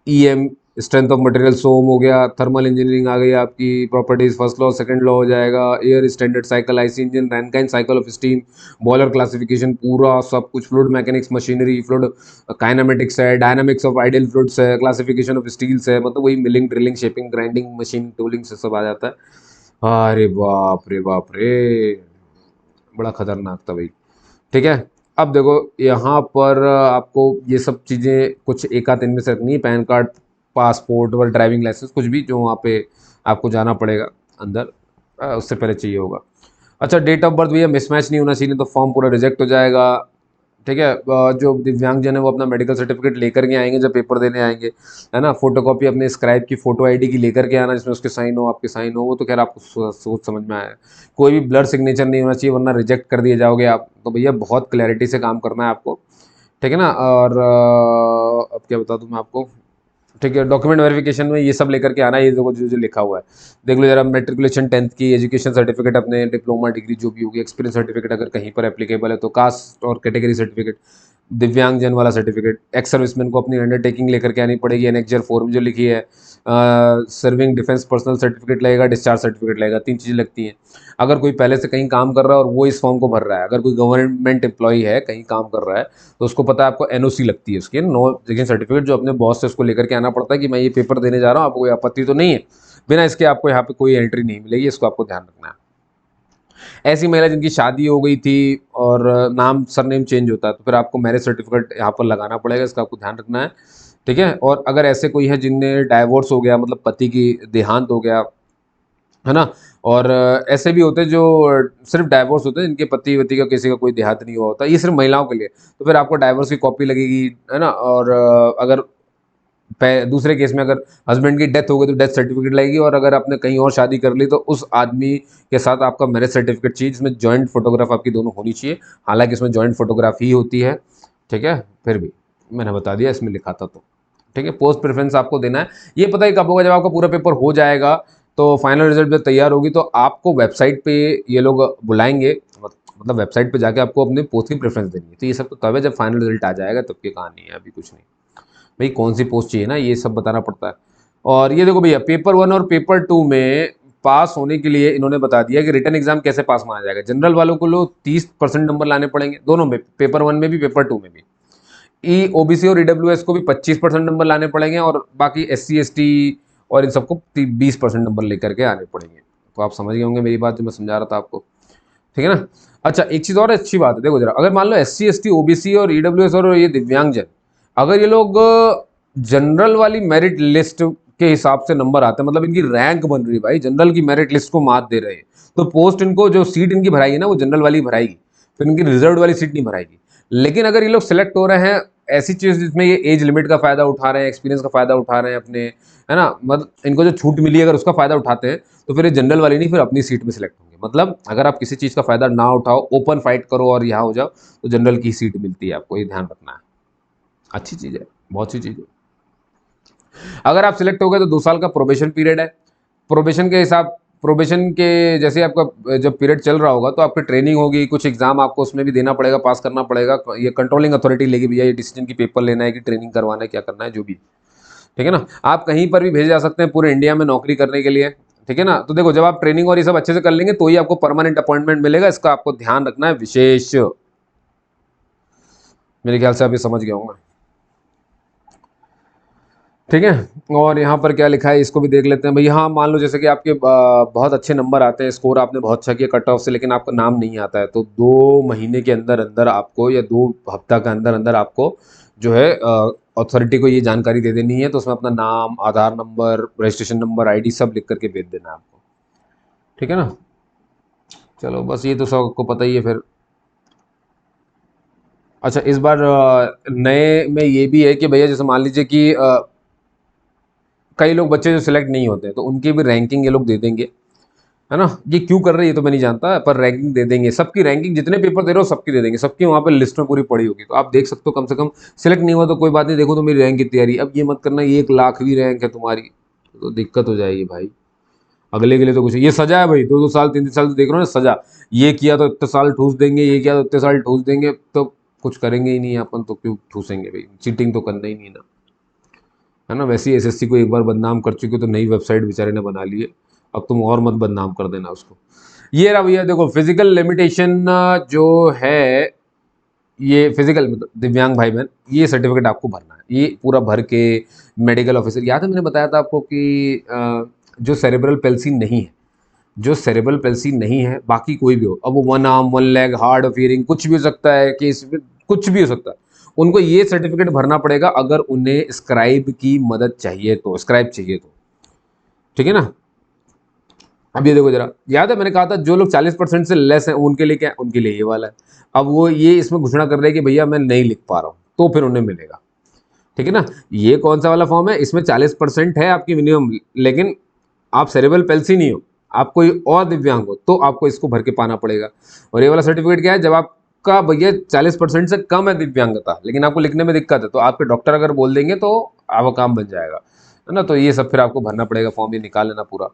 EM, strength of material, SOM हो गया, थर्मल इंजीनियरिंग आ गई आपकी, properties first law second law हो जाएगा, air standard cycle, IC engine, Rankine cycle of steam, boiler classification, पूरा सब कुछ, fluid mechanics, machinery, fluid kinematics है, डायनामिक्स ऑफ आइडियल फ्लूइड्स है, क्लासिफिकेशन ऑफ स्टील्स है, मतलब वही milling, drilling, shaping, grinding, machine tooling से सब आ जाता है। अरे बाप रे बाप रे, बड़ा खतरनाक था भाई, ठीक है। अब देखो यहाँ पर आपको ये सब चीज़ें कुछ एक आध दिन में से रखनी है, पैन कार्ड, पासपोर्ट और ड्राइविंग लाइसेंस, कुछ भी जो वहाँ पे आपको जाना पड़ेगा अंदर, उससे पहले चाहिए होगा। अच्छा, डेट ऑफ बर्थ भैया मिसमैच नहीं होना चाहिए, तो फॉर्म पूरा रिजेक्ट हो जाएगा, ठीक है। जो दिव्यांगजन है वो अपना मेडिकल सर्टिफिकेट लेकर के आएंगे जब पेपर देने आएंगे, है ना। फोटोकॉपी अपने स्क्राइब की फोटो आईडी की लेकर के आना, जिसमें उसके साइन हो, आपके साइन हो, वो तो खैर आपको सोच समझ में आया। कोई भी ब्लर सिग्नेचर नहीं होना चाहिए, वरना रिजेक्ट कर दिए जाओगे आप। तो भैया बहुत क्लैरिटी से काम करना है आपको, ठीक है ना। और अब क्या बता दूं मैं आपको, ठीक है। डॉक्यूमेंट वेरिफिकेशन में ये सब लेकर के आना है, ये देखो जो जो लिखा हुआ है देख लो जरा। मेट्रिकुलेशन 10th की, एजुकेशन सर्टिफिकेट, अपने डिप्लोमा डिग्री जो भी होगी, एक्सपीरियंस सर्टिफिकेट अगर कहीं पर एप्लीकेबल है तो, कास्ट और कैटेगरी सर्टिफिकेट, दिव्यांगजन वाला सर्टिफिकेट, एक्स सर्विसमैन को अपनी अंडरटेकिंग लेकर के आनी पड़ेगी, एनेक्जर फॉर्म जो लिखी है, सर्विंग डिफेंस पर्सनल सर्टिफिकेट लगेगा, डिस्चार्ज सर्टिफिकेट लगेगा, 3 चीज़ें लगती हैं। अगर कोई पहले से कहीं काम कर रहा है और वो इस फॉर्म को भर रहा है, अगर कोई गवर्नमेंट एम्प्लॉई है कहीं काम कर रहा है तो उसको पता है आपको एनओसी लगती है, उसकी नो ऑब्जेक्शन सर्टिफिकेट, जो अपने बॉस से उसको लेकर के आना पड़ता है कि मैं ये पेपर देने जा रहा हूँ, आपको कोई आपत्ति तो नहीं है। बिना इसके आपको यहाँ पे कोई एंट्री नहीं मिलेगी, इसको आपको ध्यान रखना है। ऐसी महिला जिनकी शादी हो गई थी और नाम सरनेम चेंज होता है तो फिर आपको मैरिज सर्टिफिकेट यहाँ पर लगाना पड़ेगा, इसका आपको ध्यान रखना है। ठीक है। और अगर ऐसे कोई है जिनने डाइवोर्स हो गया, मतलब पति की देहांत हो गया, है ना, और ऐसे भी होते हैं जो सिर्फ डाइवोर्स होते हैं, इनके पति वति का किसी का कोई देहांत नहीं हुआ होता, ये सिर्फ महिलाओं के लिए, तो फिर आपको डाइवोर्स की कॉपी लगेगी, है ना। और अगर दूसरे केस में अगर हस्बैंड की डेथ हो गई तो डेथ सर्टिफिकेट लगेगी, और अगर आपने कहीं और शादी कर ली तो उस आदमी के साथ आपका मैरिज सर्टिफिकेट चाहिए, जिसमें जॉइंट फोटोग्राफ आपकी दोनों होनी चाहिए। हालांकि इसमें जॉइंट फोटोग्राफ ही होती है, ठीक है, फिर भी मैंने बता दिया, इसमें लिखा था तो ठीक है। पोस्ट प्रेफरेंस आपको देना है, ये पता ही कब होगा, जब आपका पूरा पेपर हो जाएगा, तो फाइनल रिजल्ट जब तैयार होगी तो आपको वेबसाइट पे ये लोग बुलाएंगे, मतलब वेबसाइट पे जाके आपको अपने पोस्ट की प्रेफरेंस देनी है। तो ये सब तो तब है जब फाइनल रिजल्ट आ जाएगा, तब की कहानी है, अभी कुछ नहीं। भाई कौन सी पोस्ट चाहिए ना, ये सब बताना पड़ता है। और ये देखो भैया, पेपर 1 और पेपर 2 में पास होने के लिए इन्होंने बता दिया कि रिटन एग्जाम कैसे पास माना जाएगा। जनरल वालों को लो 30% नंबर लाने पड़ेंगे, दोनों में, पेपर 1 में भी पेपर 2 में भी। ई ओबीसी और ईडब्ल्यूएस को भी 25% नंबर लाने पड़ेंगे, और बाकी एससी एसटी और इन सबको 20% नंबर लेकर के आने पड़ेंगे। तो आप समझ गए होंगे मेरी बात जो मैं समझा रहा था आपको, ठीक है ना। अच्छा, एक चीज़ और अच्छी बात है, देखो जरा, अगर मान लो एससी एसटी ओबीसी और ईडब्ल्यूएस और ये दिव्यांगजन, अगर ये लोग जनरल वाली मेरिट लिस्ट के हिसाब से नंबर आते हैं, मतलब इनकी रैंक बन रही है भाई, जनरल की मेरिट लिस्ट को मात दे रहे हैं, तो पोस्ट इनको, जो सीट इनकी भराएगी ना, वो जनरल वाली भराएगी, फिर इनकी रिजर्व वाली सीट नहीं भराएगी। लेकिन अगर ये लोग सिलेक्ट हो रहे हैं ऐसी चीज जिसमें ये एज लिमिट का फायदा उठा रहे हैं, एक्सपीरियंस का फायदा उठा रहे हैं अपने, है ना, मतलब इनको जो छूट मिली है अगर उसका फायदा उठाते हैं, तो फिर ये जनरल वाली नहीं, फिर अपनी सीट में सिलेक्ट होंगे। मतलब अगर आप किसी चीज का फायदा ना उठाओ, ओपन फाइट करो और यहाँ हो जाओ, तो जनरल की सीट मिलती है आपको, ये ध्यान रखना है। अच्छी चीज है, बहुत सी चीज है। अगर आप सिलेक्ट हो गए तो 2 साल का प्रोबेशन पीरियड है। प्रोबेशन के हिसाब, प्रोबेशन के जैसे आपका जब पीरियड चल रहा होगा तो आपकी ट्रेनिंग होगी, कुछ एग्जाम आपको उसमें भी देना पड़ेगा, पास करना पड़ेगा। ये कंट्रोलिंग अथॉरिटी लेगी भैया ये डिसीजन की पेपर लेना है कि ट्रेनिंग करवाना है, क्या करना है, जो भी, ठीक है ना। आप कहीं पर भी भेजे जा सकते हैं पूरे इंडिया में नौकरी करने के लिए, ठीक है ना। तो देखो, जब आप ट्रेनिंग और ये सब अच्छे से कर लेंगे तो ही आपको परमानेंट अपॉइंटमेंट मिलेगा, इसका आपको ध्यान रखना है विशेष। मेरे ख्याल से आप ये समझ गए होंगे, ठीक है। और यहाँ पर क्या लिखा है इसको भी देख लेते हैं भाई। हाँ, मान लो जैसे कि आपके बहुत अच्छे नंबर आते हैं, स्कोर आपने बहुत अच्छा किया कट ऑफ से, लेकिन आपका नाम नहीं आता है, तो 2 महीने के अंदर अंदर आपको, या 2 हफ्ता के अंदर अंदर आपको जो है अथॉरिटी को ये जानकारी दे देनी है। तो उसमें अपना नाम, आधार नंबर, रजिस्ट्रेशन नंबर, आईडी सब लिख करके भेज देना है आपको, ठीक है ना। चलो बस, ये तो सब आपको पता ही है फिर। अच्छा, इस बार नए में ये भी है कि भैया जैसे मान लीजिए कि कई लोग बच्चे जो सिलेक्ट नहीं होते हैं तो उनकी भी रैंकिंग ये लोग दे देंगे, है ना। ये क्यों कर रहे हैं ये तो मैं नहीं जानता, पर रैंकिंग दे देंगे, सबकी रैंकिंग, जितने पेपर दे रहे हो सबकी दे देंगे, सबकी वहाँ पे लिस्ट में पूरी पड़ी होगी, तो आप देख सकते हो। कम से कम सिलेक्ट नहीं हुआ तो कोई बात नहीं, देखो तो मेरी रैंक कितनी आ रही है। अब ये मत करना 1 लाख भी रैंक है तुम्हारी तो दिक्कत हो जाएगी भाई। अगले के लिए तो कुछ, ये सजा है भाई, 2-2 साल 3-3 साल तो देख रहे हो ना सजा। ये किया तो इतने साल ठूस देंगे, ये किया तो इतने साल ठूस देंगे, तो कुछ करेंगे ही नहीं अपन, तो क्यों ठूसेंगे भाई, चीटिंग तो करना ही नहीं ना, है ना। वैसे ही एसएससी को एक बार बदनाम कर चुके तो नई वेबसाइट बेचारे ने बना ली है, अब तुम और मत बदनाम कर देना उसको। ये रहा भैया, देखो फिजिकल लिमिटेशन जो है, ये फिजिकल मतलब दिव्यांग भाई बहन, ये सर्टिफिकेट आपको भरना है, ये पूरा भर के। मेडिकल ऑफिसर, याद है मैंने बताया था आपको कि जो सेरेब्रल पेल्सी नहीं है, जो सेरेब्रल पेल्सी नहीं है, बाकी कोई भी हो, अब वो 1 arm 1 leg, hard of hearing, कुछ भी हो सकता है कि इसमें कुछ भी हो सकता है, उनको ये सर्टिफिकेट भरना पड़ेगा अगर उन्हें स्क्राइब की मदद चाहिए तो, स्क्राइब चाहिए तो, ठीक है ना। अब ये देखो जरा, याद है मैंने कहा था जो लोग 40% से लेस हैं उनके लिए क्या है? उनके लिए ये वाला है। अब वो ये इसमें घोषणा कर रहे हैं कि भैया मैं नहीं लिख पा रहा हूँ, तो फिर उन्हें मिलेगा, ठीक है ना। ये कौन सा वाला फॉर्म है, इसमें 40% है आपकी मिनिमम, लेकिन आप सेरेब्रल पेल्सी नहीं हो, आप कोई और दिव्यांग हो, तो आपको इसको भर के पाना पड़ेगा। और ये वाला सर्टिफिकेट क्या है, जब आपका भैया 40% से कम है दिव्यांगता, लेकिन आपको लिखने में दिक्कत है, तो आपके डॉक्टर अगर बोल देंगे तो आपका काम बन जाएगा, है ना। तो ये सब फिर आपको भरना पड़ेगा, फॉर्म ये निकाल लेना पूरा।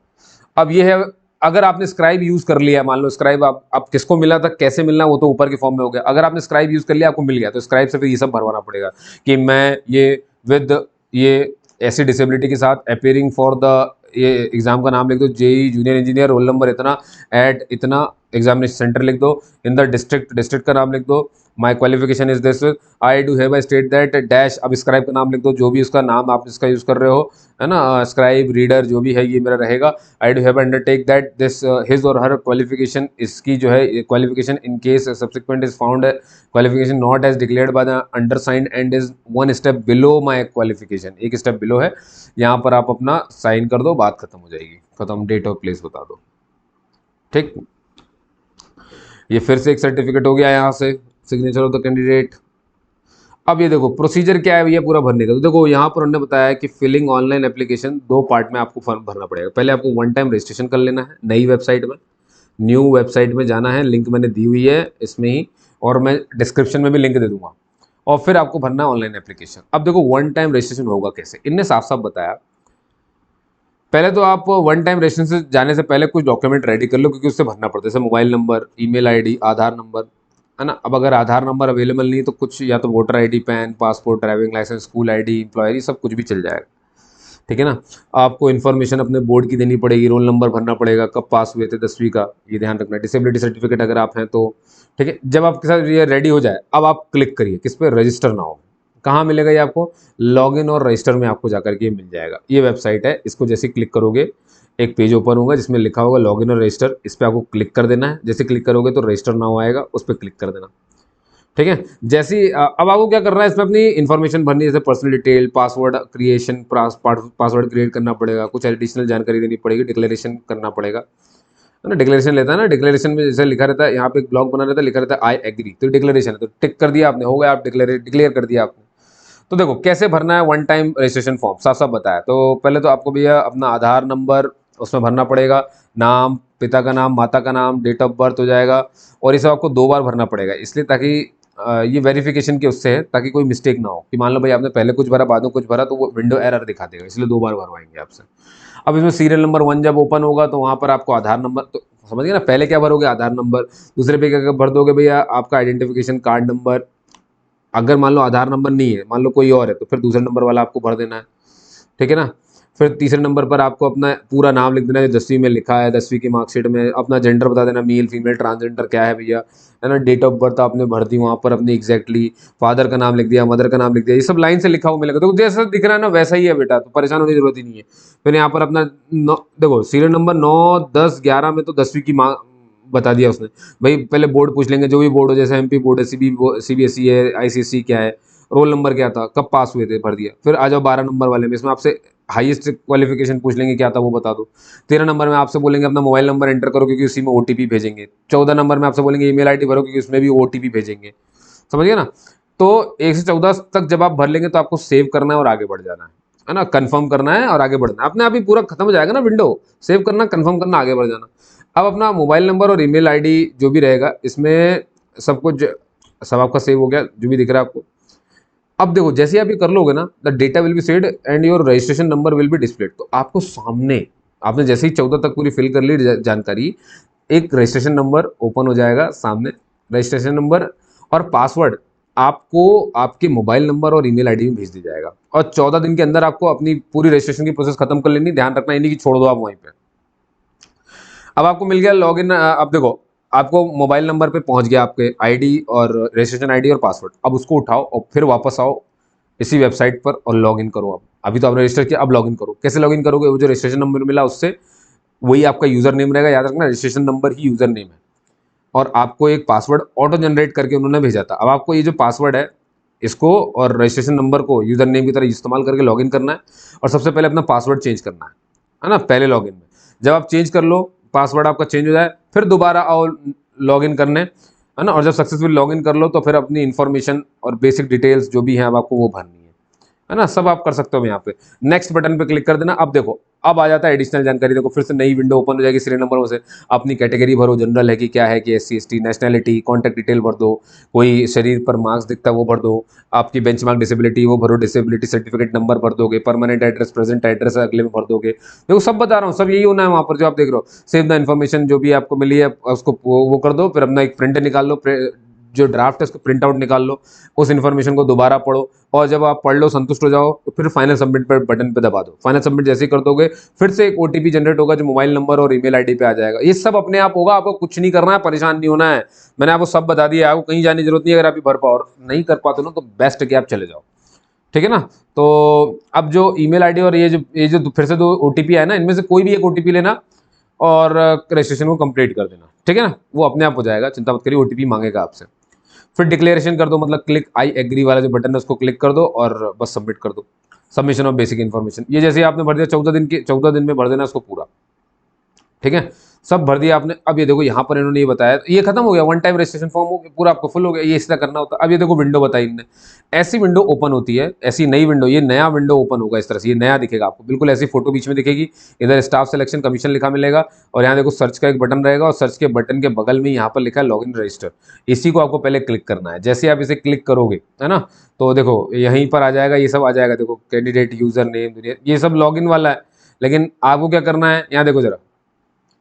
अब ये है, अगर आपने स्क्राइब यूज कर लिया, मान लो स्क्राइब आप किसको मिला था, कैसे मिलना, वो तो ऊपर के फॉर्म में हो गया। अगर आपने स्क्राइब यूज कर लिया, आपको मिल गया, तो स्क्राइब से फिर ये सब भरवाना पड़ेगा कि मैं ये विद ये ऐसी डिसेबिलिटी के साथ अपेयरिंग फॉर द, ये एग्जाम का नाम लिख दो, JE junior engineer, roll number इतना, एट इतना, एग्जामिनेशन सेंटर लिख दो, इन द डिस्ट्रिक्ट का नाम लिख दो, my qualification is this, I do have I state that dash, अब स्क्राइब का नाम लिख दो, जो भी उसका नाम आप इसका यूज़ कर रहे हो, है ना, स्क्राइब रीडर जो भी है ये मेरा रहेगा। I do have undertake that this his और हर क्वालिफिकेशन, इसकी जो है qualification in case subsequent is found qualification not as declared by the undersigned and is one step below my qualification, एक स्टेप बिलो है, यहाँ पर आप अपना साइन कर दो, बात खत्म हो जाएगी, खत्म, डेट और प्लेस बता दो। ठीक, ये फिर से एक सर्टिफिकेट हो गया यहाँ से, सिग्नेचर ऑफ द कैंडिडेट। अब ये देखो प्रोसीजर क्या है ये पूरा भरने का, तो देखो यहाँ पर उन्होंने बताया कि फिलिंग ऑनलाइन एप्लीकेशन, दो पार्ट में आपको फॉर्म भरना पड़ेगा। पहले आपको वन टाइम रजिस्ट्रेशन कर लेना है नई वेबसाइट में, न्यू वेबसाइट में जाना है, लिंक मैंने दी हुई है इसमें ही, और मैं डिस्क्रिप्शन में भी लिंक दे दूंगा, और फिर आपको भरना है ऑनलाइन एप्लीकेशन। अब देखो वन टाइम रजिस्ट्रेशन होगा कैसे, इनने साफ साफ बताया, पहले तो आप वन टाइम रजिस्ट्रेशन से जाने से पहले कुछ डॉक्यूमेंट रेडी कर लो, क्योंकि उससे भरना पड़ता है, जैसे मोबाइल नंबर, ईमेल आईडी, आधार नंबर, है ना। अब अगर आधार नंबर अवेलेबल नहीं है तो कुछ या तो voter ID, PAN, passport, driving licence, school ID, employer, सब कुछ भी चल जाएगा, ठीक है ना। आपको इन्फॉर्मेशन अपने बोर्ड की देनी पड़ेगी, रोल नंबर भरना पड़ेगा, कब पास हुए थे 10वीं का, ये ध्यान रखना, डिसेबिलिटी सर्टिफिकेट अगर आप हैं तो, ठीक है। जब आपके साथ ये रेडी हो जाए, अब आप क्लिक करिए किस पे, रजिस्टर नाउ। कहाँ मिलेगा ये आपको, लॉगिन और रजिस्टर में आपको जाकर के मिल जाएगा, ये वेबसाइट है, इसको जैसे क्लिक करोगे एक पेज ओपन होगा जिसमें लिखा होगा लॉगिन और रजिस्टर, इस पर आपको क्लिक कर देना है, जैसे क्लिक करोगे तो रजिस्टर नाउ आएगा, उस पर क्लिक कर देना, ठीक है। जैसे अब आपको क्या करना है, इसमें अपनी इन्फॉर्मेशन भरनी है, जैसे personal detail, password creation, password create करना पड़ेगा, कुछ एडिशनल जानकारी देनी पड़ेगी, डिक्लेरेशन करना पड़ेगा, है ना। डिक्लेरेशन लेता है ना, डिक्लेरेशन में जैसे लिखा रहता है, यहाँ पे एक ब्लॉक बना रहता है, लिखा रहता है आई एग्री, तो डिक्लेरेशन है, तो टिक कर दिया आपने, हो गया, आप डिक्लेयर कर दिया आपने। तो देखो कैसे भरना है वन टाइम रजिस्ट्रेशन फॉर्म, साफ साफ बताया। तो पहले तो आपको भैया अपना आधार नंबर उसमें भरना पड़ेगा, नाम, पिता का नाम, माता का नाम, डेट ऑफ बर्थ हो जाएगा, और ये सब आपको 2 बार भरना पड़ेगा, इसलिए ताकि ये वेरिफिकेशन के उससे है, ताकि कोई मिस्टेक ना हो कि मान लो भाई आपने पहले कुछ भरा बाद में कुछ भरा, तो वो विंडो एरर दिखा देगा, इसलिए 2 बार भरवाएंगे आपसे। अब इसमें सीरियल नंबर 1 जब ओपन होगा तो वहाँ पर आपको आधार नंबर, तो समझ गए ना, पहले क्या भरोगे, आधार नंबर, दूसरे पे क्या भर दोगे भैया, आपका आइडेंटिफिकेशन कार्ड नंबर, अगर मान लो आधार नंबर नहीं है, मान लो कोई और है, तो फिर दूसरे नंबर वाला आपको भर देना है, ठीक है ना। फिर तीसरे नंबर पर आपको अपना पूरा नाम लिख देना है, जो 10वीं में लिखा है, 10वीं की मार्कशीट में, अपना जेंडर बता देना, मेल फीमेल ट्रांसजेंडर क्या है भैया, है ना। डेट ऑफ बर्थ आपने भर दी वहाँ पर अपनी एग्जैक्टली, फादर का नाम लिख दिया, मदर का नाम लिख दिया, ये सब लाइन से लिखा हुआ मिलेगा, तो जैसा दिख रहा है ना वैसा ही है बेटा, तो परेशान होने की जरूरत ही नहीं है। फिर यहाँ पर अपना देखो सीरियल नंबर 9, 10, 11 में तो 10वीं की बता दिया उसने, भाई पहले बोर्ड पूछ लेंगे, जो भी बोर्ड हो, जैसे एमपी बोर्ड है, सीबीएसई है, आईसीएसई क्या है, रोल नंबर क्या था, कब पास हुए थे, भर दिया। फिर आ जाओ 12 नंबर वाले में, इसमें आपसे हाईएस्ट क्वालिफिकेशन पूछ लेंगे क्या था वो बता दो। 13 नंबर में आपसे बोलेंगे अपना मोबाइल नंबर एंटर करो, क्योंकि उसी में ओटीपी भेजेंगे। 14 नंबर में आपसे बोलेंगे ईमेल आईडी भरो, क्योंकि उसमें भी ओटीपी भेजेंगे, समझ गए ना। तो 1 से 14 तक जब आप भर लेंगे तो आपको सेव करना है और आगे बढ़ जाना है ना, कंफर्म करना है और आगे बढ़ना है, अपने आप ही पूरा खत्म हो जाएगा ना विंडो, सेव करना, कंफर्म करना, आगे बढ़ जाना। अब अपना मोबाइल नंबर और ईमेल आईडी जो भी रहेगा इसमें सब कुछ, सब आपका सेव हो गया जो भी दिख रहा है आपको। अब देखो जैसे आप ये कर लोगे ना, the data will be saved and your registration number will be displayed, तो आपको सामने, आपने जैसे ही 14 तक पूरी फिल कर ली जानकारी, एक रजिस्ट्रेशन नंबर ओपन हो जाएगा सामने, रजिस्ट्रेशन नंबर और पासवर्ड आपको आपके मोबाइल नंबर और ईमेल आईडी में भेज दिया जाएगा, और 14 दिन के अंदर आपको अपनी पूरी रजिस्ट्रेशन की प्रोसेस खत्म कर लेनी, ध्यान रखना इन्हीं की छोड़ दो आप वहीं पे। अब आपको मिल गया लॉगिन, अब देखो आपको मोबाइल नंबर पे पहुंच गया आपके आईडी और रजिस्ट्रेशन आईडी और पासवर्ड, अब उसको उठाओ और फिर वापस आओ इसी वेबसाइट पर और लॉगिन करो। अब अभी तो आपने रजिस्टर किया, अब लॉगिन करो। कैसे लॉगिन करोगे, वो जो रजिस्ट्रेशन नंबर मिला उससे, वही आपका यूजर नेम रहेगा, याद रखना रजिस्ट्रेशन नंबर ही यूजर नेम है, और आपको एक पासवर्ड ऑटो जनरेट करके उन्होंने भेजा था। अब आपको ये जो पासवर्ड है इसको और रजिस्ट्रेशन नंबर को यूजर नेम की तरह इस्तेमाल करके लॉगिन करना है, और सबसे पहले अपना पासवर्ड चेंज करना है ना, पहले लॉगिन में। जब आप चेंज कर लो, पासवर्ड आपका चेंज हो जाए, फिर दोबारा आओ लॉगिन करने, है ना, और जब सक्सेसफुल लॉगिन कर लो तो फिर अपनी इन्फॉर्मेशन और बेसिक डिटेल्स जो भी हैं अब आपको वो भरनी है ना, सब आप कर सकते हो यहाँ पे। नेक्स्ट बटन पे क्लिक कर देना। अब देखो अब आ जाता है एडिशनल जानकारी, देखो फिर से नई विंडो ओपन हो जाएगी सीरियल नंबर से, अपनी कैटेगरी भरो, जनरल है कि क्या है कि SC ST, nationality, contact detail भर दो, कोई शरीर पर मार्क्स दिखता है वो भर दो, आपकी बेंचमार्क डिसेबिलिटी वो भरो, डिसेबिलिटी सर्टिफिकेट नंबर भर दोगे, परमानेंट एड्रेस, प्रेजेंट एड्रेस अगले में भर दोगे। देखो सब बता रहा हूँ, सब यही होना है वहाँ पर जो आप देख रहे हो। सेव द इन्फॉर्मेशन जो भी आपको मिली है उसको वो कर दो, फिर अपना एक प्रिंट निकाल लो, जो ड्राफ्ट है उसको प्रिंट आउट निकाल लो, उस इन्फॉर्मेशन को दोबारा पढ़ो, और जब आप पढ़ लो संतुष्ट हो जाओ तो फिर फाइनल सबमिट पर बटन पे दबा दो। फाइनल सबमिट जैसे ही कर दोगे फिर से एक ओटीपी जनरेट होगा जो मोबाइल नंबर और ईमेल आईडी पे आ जाएगा। ये सब अपने आप होगा, आपको कुछ नहीं करना है, परेशान नहीं होना है। मैंने आपको सब बता दिया, आपको कहीं जाने की जरूरत नहीं है। अगर आप भर पाओ और नहीं कर पाते ना तो बेस्ट है कि आप चले जाओ, ठीक है ना। तो अब जो ईमेल आईडी और ये जो फिर से दो ओटीपी है ना, इनमें से कोई भी एक ओटीपी लेना और रजिस्ट्रेशन को कंप्लीट कर देना, ठीक है ना। वो अपने आप हो जाएगा, चिंता मत करिए, ओटीपी मांगेगा आपसे। फिर डिक्लेरेशन कर दो, मतलब क्लिक आई एग्री वाला जो बटन है उसको क्लिक कर दो और बस सबमिट कर दो। सबमिशन ऑफ बेसिक इन्फॉर्मेशन, ये जैसे आपने भर दिया 14 दिन में भर देना इसको पूरा, ठीक है। सब भर दिया आपने। अब ये देखो यहाँ पर इन्होंने ये बताया, ये खत्म हो गया, वन टाइम रजिस्ट्रेशन फॉर्म हो गया, पूरा आपको फुल हो गया, ये इस तरह करना होता है। अब ये देखो विंडो बताई इनने, ऐसी विंडो ओपन होती है, ऐसी नई विंडो, ये नया विंडो ओपन होगा इस तरह से, ये नया दिखेगा आपको, बिल्कुल ऐसी फोटो बीच में दिखेगी, इधर स्टाफ सिलेक्शन कमीशन लिखा मिलेगा, और यहाँ देखो सर्च का एक बटन रहेगा, और सर्च के बटन के बगल में यहाँ पर लिखा है लॉग इन रजिस्टर, इसी को आपको पहले क्लिक करना है। जैसे आप इसे क्लिक करोगे, है ना, तो देखो यहीं पर आ जाएगा, ये सब आ जाएगा, देखो कैंडिडेट यूजर नेम, ये सब लॉग इन वाला है। लेकिन आपको क्या करना है, यहाँ देखो जरा,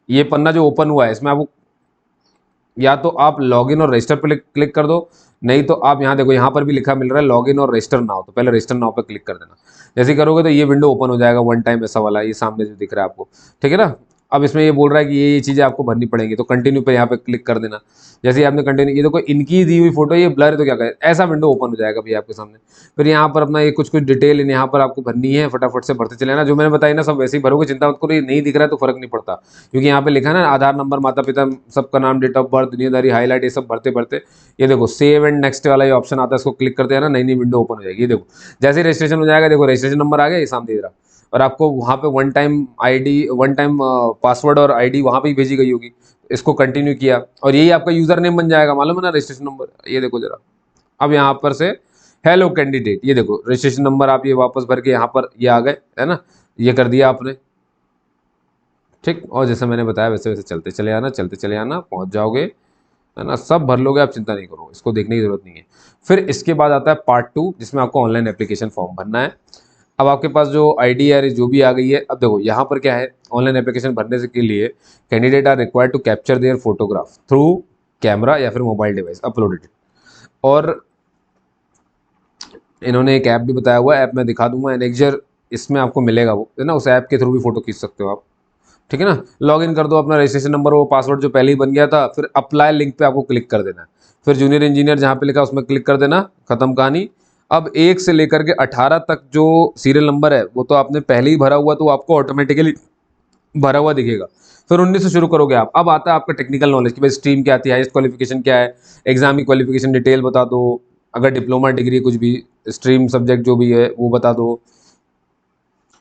ये पन्ना जो ओपन हुआ है इसमें आपको या तो आप लॉगिन और रजिस्टर पर क्लिक कर दो, नहीं तो आप यहाँ देखो, यहाँ पर भी लिखा मिल रहा है लॉगिन और रजिस्टर नाउ, तो पहले रजिस्टर नाउ पर क्लिक कर देना। जैसे ही करोगे तो ये विंडो ओपन हो जाएगा, वन टाइम ऐसा वाला, ये सामने जो दिख रहा है आपको, ठीक है ना। अब इसमें ये बोल रहा है कि ये चीज़ें आपको भरनी पड़ेंगी, तो कंटिन्यू पे यहाँ पे क्लिक कर देना। जैसे ही आपने कंटिन्यू, ये देखो इनकी दी हुई फोटो ये ब्लर है, तो क्या करें, ऐसा विंडो ओपन हो जाएगा भैया आपके सामने। फिर यहाँ पर अपना ये कुछ कुछ डिटेल यहाँ पर आपको भरनी है, फटाफट से भरते चले जाना। जो मैंने बताया ना सब वैसे ही भरोगे, चिंता मत करो, ये नहीं दिख रहा है तो फर्क नहीं पड़ता, क्योंकि यहाँ पे लिखा है ना आधार नंबर, माता पिता सबका नाम, डेट ऑफ बर्थ, दुनियादारी, हाईलाइट, ये सब भरते भरते ये देखो सेव एंड नेक्स्ट वाला ये ऑप्शन आता है, इसको क्लिक करते हैं ना, नई नई विंडो ओपन हो जाएगी। ये देखो जैसे ही रजिस्ट्रेशन हो जाएगा, देखो रजिस्ट्रेशन नंबर आ गया ये सामने रहा, और आपको वहाँ पे one time ID, one time password और आईडी वहाँ पे ही भेजी गई होगी। इसको कंटिन्यू किया और यही आपका यूजर नेम बन जाएगा, मालूम है ना, रजिस्ट्रेशन नंबर। ये देखो जरा, अब यहाँ पर से हेलो कैंडिडेट, ये देखो रजिस्ट्रेशन नंबर आप ये वापस भर के यहाँ पर ये आ गए, है ना, ये कर दिया आपने, ठीक। और जैसे मैंने बताया वैसे वैसे चलते चले आना, चलते चले आना, पहुँच जाओगे, है ना, सब भर लोगे, आप चिंता नहीं करो, इसको देखने की जरूरत नहीं है। फिर इसके बाद आता है पार्ट 2, जिसमें आपको ऑनलाइन एप्लीकेशन फॉर्म भरना है। अब आपके पास जो आईडी है जो भी आ गई है, अब देखो यहाँ पर क्या है, ऑनलाइन एप्लीकेशन भरने से के लिए candidate are required to capture their photograph through camera या फिर मोबाइल डिवाइस अपलोडेड। और इन्होंने एक ऐप भी बताया हुआ है, ऐप मैं दिखा दूंगा, एनेक्जर, इसमें आपको मिलेगा वो, है ना, उस ऐप के थ्रू भी फोटो खींच सकते हो आप, ठीक है ना। लॉग इन कर दो अपना रजिस्ट्रेशन नंबर, वो पासवर्ड जो पहले ही बन गया था, फिर अप्लाई लिंक पे आपको क्लिक कर देना है, फिर जूनियर इंजीनियर जहाँ पे लिखा है उसमें क्लिक कर देना, खत्म कहानी। अब 1 से लेकर के 18 तक जो सीरियल नंबर है वो तो आपने पहले ही भरा हुआ, तो आपको ऑटोमेटिकली भरा हुआ दिखेगा। फिर 19 से शुरू करोगे आप। अब आता है आपका टेक्निकल नॉलेज कि भाई स्ट्रीम क्या आती है, हाईएस्ट क्वालिफिकेशन क्या है, एग्जाम की क्वालिफिकेशन डिटेल बता दो, अगर डिप्लोमा डिग्री कुछ भी, स्ट्रीम सब्जेक्ट जो भी है वो बता दो,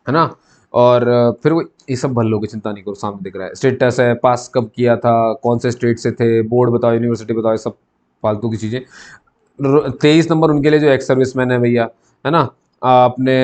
है ना। और फिर वो ये सब भर लोगे, चिंता नहीं करो, सामने दिख रहा है। स्टेटस है, पास कब किया था, कौन से स्टेट से थे, बोर्ड बताओ, यूनिवर्सिटी बताओ, ये सब फालतू की चीज़ें। 23 नंबर उनके लिए जो एक्स सर्विसमैन है भैया, है ना, आपने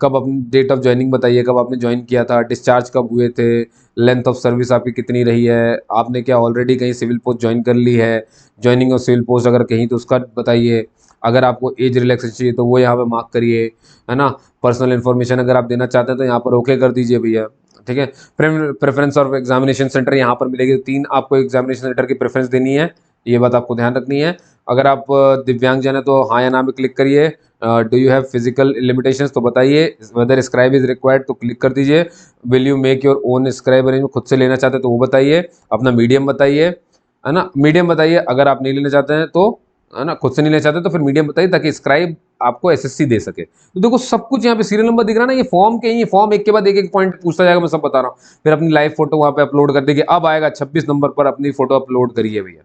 कब अपनी डेट ऑफ ज्वाइनिंग बताइए, कब आपने ज्वाइन किया था, डिस्चार्ज कब हुए थे, लेंथ ऑफ सर्विस आपकी कितनी रही है, आपने क्या ऑलरेडी कहीं सिविल पोस्ट ज्वाइन कर ली है, ज्वाइनिंग ऑफ सिविल पोस्ट अगर कहीं तो उसका बताइए, अगर आपको एज रिलैक्सेशन चाहिए तो वो यहाँ पे मार्क करिए, है ना। पर्सनल इन्फॉर्मेशन अगर आप देना चाहते हैं तो यहाँ पर ओके कर दीजिए भैया, ठीक है। प्रेफरेंस ऑफ एग्जामिनेशन सेंटर यहाँ पर मिलेगी, 3 आपको एग्जामिनेशन सेंटर की प्रेफरेंस देनी है, ये बात आपको ध्यान रखनी है। अगर आप दिव्यांगजन है तो हाँ या ना में क्लिक करिए। Do you have physical limitations तो बताइए, वेदर स्क्राइब इज रिक्वायर्ड तो क्लिक कर दीजिए, will you make your own scribe arrangement, खुद से लेना चाहते हैं तो वो बताइए, अपना मीडियम बताइए, है ना, मीडियम बताइए, अगर आप नहीं लेना चाहते हैं तो, है ना, खुद से नहीं लेना चाहते तो फिर मीडियम बताइए, ताकि स्क्राइब आपको एसएससी दे सके। तो देखो सब कुछ यहाँ पे सीरियल नंबर दिख रहा है ना, ये फॉर्म के ही, फॉर्म एक के बाद एक एक पॉइंट पूछता जाएगा, मैं सब बता रहा हूँ। फिर अपनी लाइव फोटो वहाँ पे अपलोड कर देगी। अब आएगा 26 नंबर पर, अपनी फोटो अपलोड करिए भैया,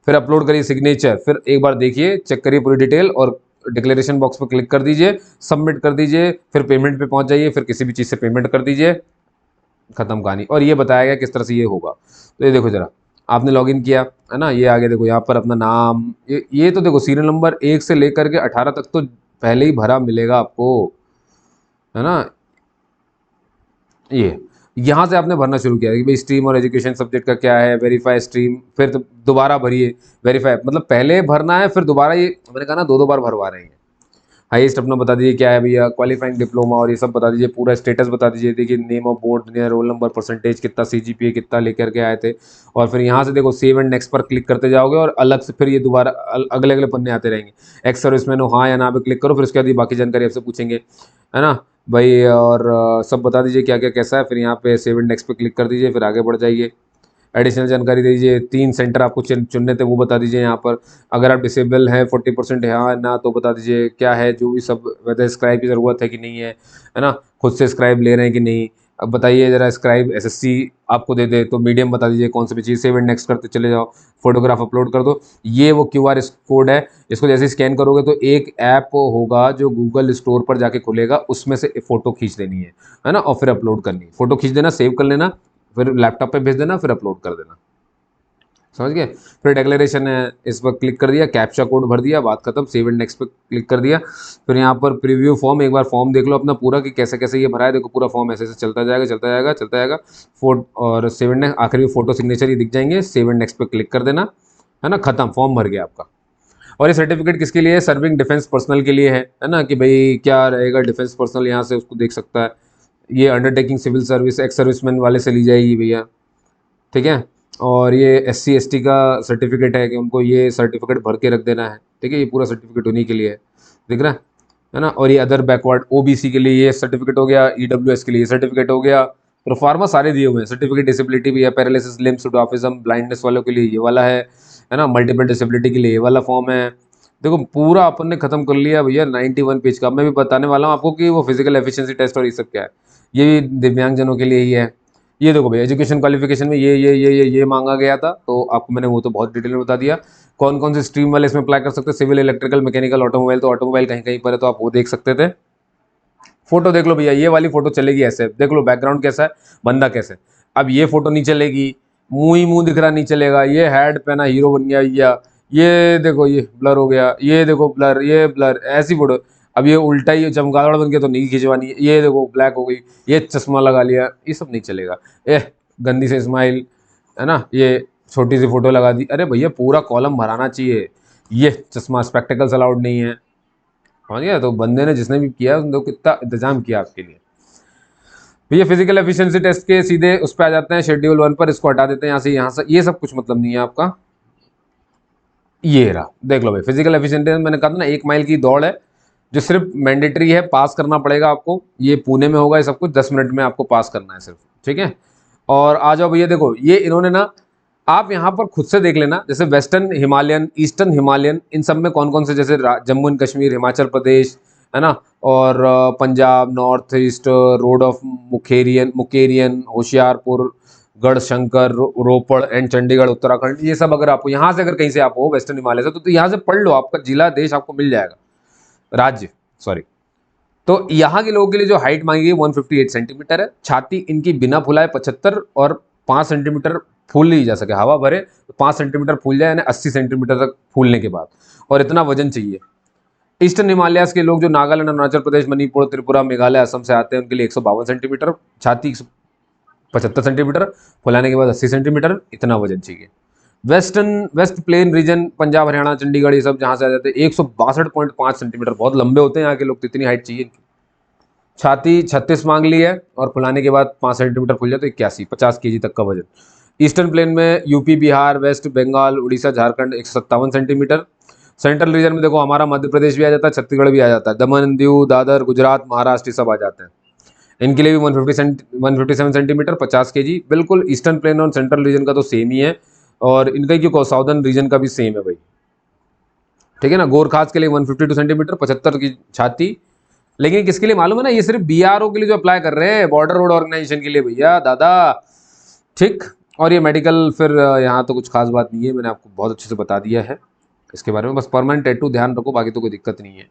फिर अपलोड करिए सिग्नेचर, फिर एक बार देखिए, चेक करिए पूरी डिटेल और डिक्लेरेशन बॉक्स पर क्लिक कर दीजिए, सबमिट कर दीजिए, फिर पेमेंट पे पहुंच जाइए, फिर किसी भी चीज़ से पेमेंट कर दीजिए, खत्म कहानी। और ये बताया गया किस तरह से ये होगा, तो ये देखो जरा, आपने लॉगिन किया, है ना, ये आगे देखो यहाँ पर अपना नाम, ये तो देखो सीरियल नंबर 1 से लेकर के 18 तक तो पहले ही भरा मिलेगा आपको, है ना। ये यहाँ से आपने भरना शुरू किया कि भाई स्ट्रीम और एजुकेशन सब्जेक्ट का क्या है, वेरीफाई स्ट्रीम, फिर तो दोबारा भरिए, वेरीफाई मतलब पहले भरना है, फिर दोबारा, ये मैंने कहा ना 2 बार भरवा रहे हैं, हाईएस्ट अपना बता दीजिए क्या है भैया, क्वालिफाइंग डिप्लोमा और ये सब बता दीजिए, पूरा स्टेटस बता दीजिए। देखिए name of board, roll number, percentage कितना, सीजीपीए कितना लेकर के आए थे। और फिर यहाँ से देखो सेव एंड नेक्स्ट पर क्लिक करते जाओगे और अलग से फिर ये दोबारा अगले अगले पन्ने आते रहेंगे। एक्स सर्विसमैन हो हाँ या ना पे क्लिक करो, फिर उसके बाद ये बाकी जानकारी आपसे पूछेंगे, है ना भाई। और सब बता दीजिए क्या क्या कैसा है। फिर यहाँ पे सेव एंड नेक्स्ट पे क्लिक कर दीजिए, फिर आगे बढ़ जाइए। एडिशनल जानकारी दीजिए, 3 सेंटर आपको चुनने थे वो बता दीजिए यहाँ पर। अगर आप डिसेबल हैं 40% है हाँ ना तो बता दीजिए क्या है जो भी सब, वैसे स्क्राइब की ज़रूरत है कि नहीं है ना, खुद से स्क्राइब ले रहे हैं कि नहीं। अब बताइए ज़रा, स्क्राइब एसएससी आपको दे दे तो मीडियम बता दीजिए कौन सी भी चीज़। सेव एंड नेक्स्ट करते चले जाओ, फोटोग्राफ अपलोड कर दो। ये वो क्यूआर कोड है, इसको जैसे स्कैन करोगे तो एक ऐप होगा जो गूगल स्टोर पर जाके खुलेगा, उसमें से फ़ोटो खींच देनी है ना, और फिर अपलोड करनी है। फ़ोटो खींच देना, सेव कर लेना, फिर लैपटॉप पे भेज देना, फिर अपलोड कर देना। समझ गए। फिर डिक्लेरेशन है, इस पर क्लिक कर दिया, कैप्चा कोड भर दिया, बात खत्म। सेव एंड नेक्स्ट पे क्लिक कर दिया। फिर यहाँ पर प्रीव्यू फॉर्म, एक बार फॉर्म देख लो अपना पूरा कि कैसे कैसे ये भरा है। देखो पूरा फॉर्म ऐसे ऐसे चलता जाएगा चलता जाएगा चलता जाएगा। और सेव एंड नेक्स्ट, आखिर में फोटो सिग्नेचर ही दिख जाएंगे। सेव एंड नेक्स्ट पे क्लिक कर देना, है ना, खत्म, फॉर्म भर गया आपका। और ये सर्टिफिकेट किसके लिए है? सर्विंग डिफेंस पर्सनल के लिए है ना, कि भाई क्या रहेगा, डिफेंस पर्सनल यहाँ से उसको देख सकता है। ये undertaking civil service ex serviceman वाले से ली जाएगी भैया, ठीक है। और ये SC ST का सर्टिफिकेट है कि उनको ये सर्टिफिकेट भर के रख देना है, ठीक है। ये पूरा सर्टिफिकेट उन्हीं के लिए है, दिख रहा है ना। और ये अदर बैकवर्ड OBC के लिए ये सर्टिफिकेट हो गया, EWS के लिए ये सर्टिफिकेट हो गया। प्रोफार्मा सारे दिए हुए हैं सर्टिफिकेट। डिसेबिलिटी भी है, पैरालिसिस, लिम्स, डॉफिज्म, ब्लाइंडनेस वालों के लिए ये वाला है ना। मल्टीपल डिसेबिलिटी के लिए ये वाला फॉर्म है। देखो पूरा अपन ने खत्म कर लिया भैया 91 पेज का। मैं भी बताने वाला हूँ आपको कि वो फिजिकल एफिशिएंसी टेस्ट और ये सब क्या है। ये भी दिव्यांगजनों के लिए ही है। ये देखो भैया एजुकेशन क्वालिफिकेशन में ये मांगा गया था, तो आपको मैंने वो तो बहुत डिटेल में बता दिया। कौन कौन से स्ट्रीम वाले इसमें अप्लाई कर सकते हैं, सिविल, इलेक्ट्रिकल, मैकेनिकल, ऑटोमोबाइल। तो ऑटोमोबाइल कहीं कहीं पर है तो आप वो देख सकते थे। फोटो देख लो भैया, ये वाली फोटो चलेगी ऐसे, देख लो बैकग्राउंड कैसा है, बंदा कैसे। अब ये फोटो नहीं चलेगी, मुंह ही मुंह दिख रहा नहीं चलेगा। ये हैड पहना हीरो बन गया या ये देखो ये ब्लर हो गया, ये देखो ब्लर, ये ब्लर, ऐसी फोटो। अब ये उल्टा ही चमगादड़ बन के तो नहीं खिंचवानी है। ये देखो ब्लैक हो गई, ये चश्मा लगा लिया, ये सब नहीं चलेगा। गंदी से स्माइल, है ना, ये छोटी सी फोटो लगा दी। अरे भैया पूरा कॉलम भराना चाहिए। ये चश्मा, स्पेक्टिकल्स अलाउड नहीं है, समझ गया। तो बंदे ने जिसने भी किया उसने कितना इंतजाम किया आपके लिए। भैया फिजिकल एफिशिएंसी टेस्ट के सीधे उस पर आ जाते हैं, शेड्यूल 1 पर। इसको हटा देते हैं यहाँ से ये सब कुछ मतलब नहीं है आपका। ये रहा, देख लो भाई फिजिकल एफिशिएंसी। मैंने कहा था ना 1 माइल की दौड़ है जो सिर्फ मैंडेटरी है, पास करना पड़ेगा आपको। ये पुणे में होगा, ये सब कुछ 10 मिनट में आपको पास करना है सिर्फ, ठीक है। और आ जाओ भैया, देखो ये इन्होंने ना, आप यहाँ पर खुद से देख लेना, जैसे वेस्टर्न हिमालयन, ईस्टर्न हिमालयन, इन सब में कौन कौन से, जैसे जम्मू एंड कश्मीर, हिमाचल प्रदेश, है ना, और Punjab, north east, road of Mukerian, Hoshiarpur, Garhshankar, Ropar and Chandigarh, Uttarakhand. ये सब अगर आपको यहाँ से, अगर कहीं से आप हो वेस्टर्न हिमालय से, तो यहाँ से पढ़ लो, आपका जिला देश आपको मिल जाएगा, राज्य सॉरी। तो यहाँ के लोगों के लिए जो हाइट मांगी गई 158 सेंटीमीटर है। छाती इनकी बिना फुलाए 75 और 5 सेंटीमीटर फूल नहीं जा सके, हवा भरे तो 5 सेंटीमीटर फूल जाए, यानी 80 सेंटीमीटर तक फूलने के बाद, और इतना वजन चाहिए। ईस्टर्न हिमालयाज के लोग जो नागालैंड, अरुणाचल प्रदेश, मणिपुर, त्रिपुरा, मेघालय, असम से आते हैं, उनके लिए 152 सेंटीमीटर, छाती 75 सेंटीमीटर, फुलाने के बाद 80 सेंटीमीटर, इतना वजन चाहिए। West plain region, Punjab, Haryana, Chandigarh, ये सब जहाँ से आ जाते हैं 162.5 सेंटीमीटर, बहुत लंबे होते हैं यहाँ के लोग, तो इतनी हाइट चाहिए। छाती 36 मांग ली है, और फुलाने के बाद 5 सेंटीमीटर फुल जाए तो 81, 50 kg तक का वजन। ईस्टर्न प्लेन में UP, Bihar, West Bengal, Orissa, Jharkhand 157 centimetre. Central region में देखो हमारा मध्य प्रदेश भी आ जाता है, छत्तीसगढ़ भी आ जाता है, दमन, दीव, दादर, गुजरात, महाराष्ट्र, सब आ जाते हैं। इनके लिए भी 157 सेंटीमीटर, 50 kg। बिल्कुल ईस्टर्न प्लेन और सेंट्रल रीजन का तो सेम ही है, और इनका क्यों साउदर्न रीजन का भी सेम है भाई, ठीक है ना। गोरखास के लिए 152 सेंटीमीटर, 75 की छाती। लेकिन किसके लिए मालूम है ना, ये सिर्फ BRO के लिए जो अप्लाई कर रहे हैं, बॉर्डर रोड ऑर्गेनाइजेशन के लिए भैया दादा, ठीक। और ये मेडिकल, फिर यहाँ तो कुछ खास बात नहीं है, मैंने आपको बहुत अच्छे से बता दिया है इसके बारे में। बस परमानेंट टैटू ध्यान रखो, बाकी तो कोई दिक्कत नहीं है,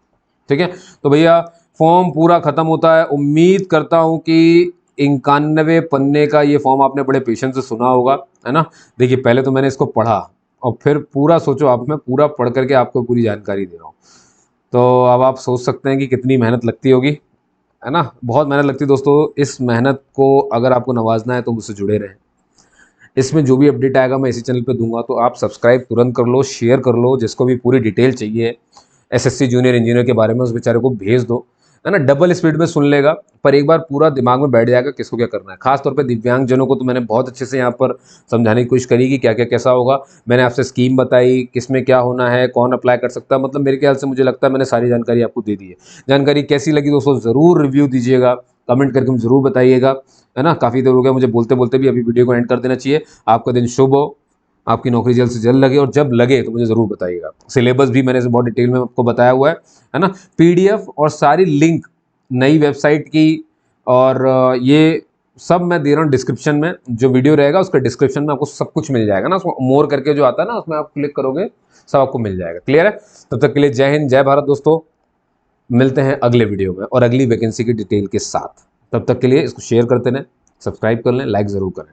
ठीक है। तो भैया फॉर्म पूरा खत्म होता है। उम्मीद करता हूँ कि 91 पन्ने का ये फॉर्म आपने बड़े पेशेंस से सुना होगा, है ना। देखिए पहले तो मैंने इसको पढ़ा, और फिर पूरा सोचो आप, मैं पूरा पढ़ करके आपको पूरी जानकारी दे रहा हूँ। तो अब आप सोच सकते हैं कि कितनी मेहनत लगती होगी, है ना। बहुत मेहनत लगती है दोस्तों। इस मेहनत को अगर आपको नवाजना है तो मुझसे जुड़े रहें। इसमें जो भी अपडेट आएगा मैं इसी चैनल पे दूंगा, तो आप सब्सक्राइब तुरंत कर लो, शेयर कर लो, जिसको भी पूरी डिटेल चाहिए। एसएससी जूनियर इंजीनियर के बारे में, उस बेचारे को भेज दो, है ना, डबल स्पीड में सुन लेगा, पर एक बार पूरा दिमाग में बैठ जाएगा किसको क्या करना है। खासतौर पे दिव्यांगजनों को तो मैंने बहुत अच्छे से यहाँ पर समझाने की कोशिश करी कि क्या क्या कैसा होगा। मैंने आपसे स्कीम बताई, किसमें क्या होना है, कौन अप्लाई कर सकता है, मतलब मेरे ख्याल से मुझे लगता है मैंने सारी जानकारी आपको दे दी है। जानकारी कैसी लगी दोस्तों ज़रूर रिव्यू दीजिएगा, कमेंट करके मुझे ज़रूर बताइएगा, है ना। काफ़ी देर हो गया मुझे बोलते बोलते भी, अभी वीडियो को एंड कर देना चाहिए। आपका दिन शुभ हो, आपकी नौकरी जल्द से जल्द लगे, और जब लगे तो मुझे ज़रूर बताइएगा। सिलेबस भी मैंने बहुत डिटेल में आपको बताया हुआ है ना। पीडीएफ और सारी लिंक नई वेबसाइट की, और ये सब मैं दे रहा हूँ डिस्क्रिप्शन में। जो वीडियो रहेगा उसका डिस्क्रिप्शन में आपको सब कुछ मिल जाएगा ना, उसमें मोर करके जो आता है ना, उसमें आप क्लिक करोगे सब आपको मिल जाएगा। क्लियर है? तब तक के लिए जय हिंद, जय भारत दोस्तों। मिलते हैं अगले वीडियो में और अगली वैकेंसी की डिटेल के साथ। तब तक के लिए इसको शेयर करते रहें, सब्सक्राइब कर लें, लाइक ज़रूर करें।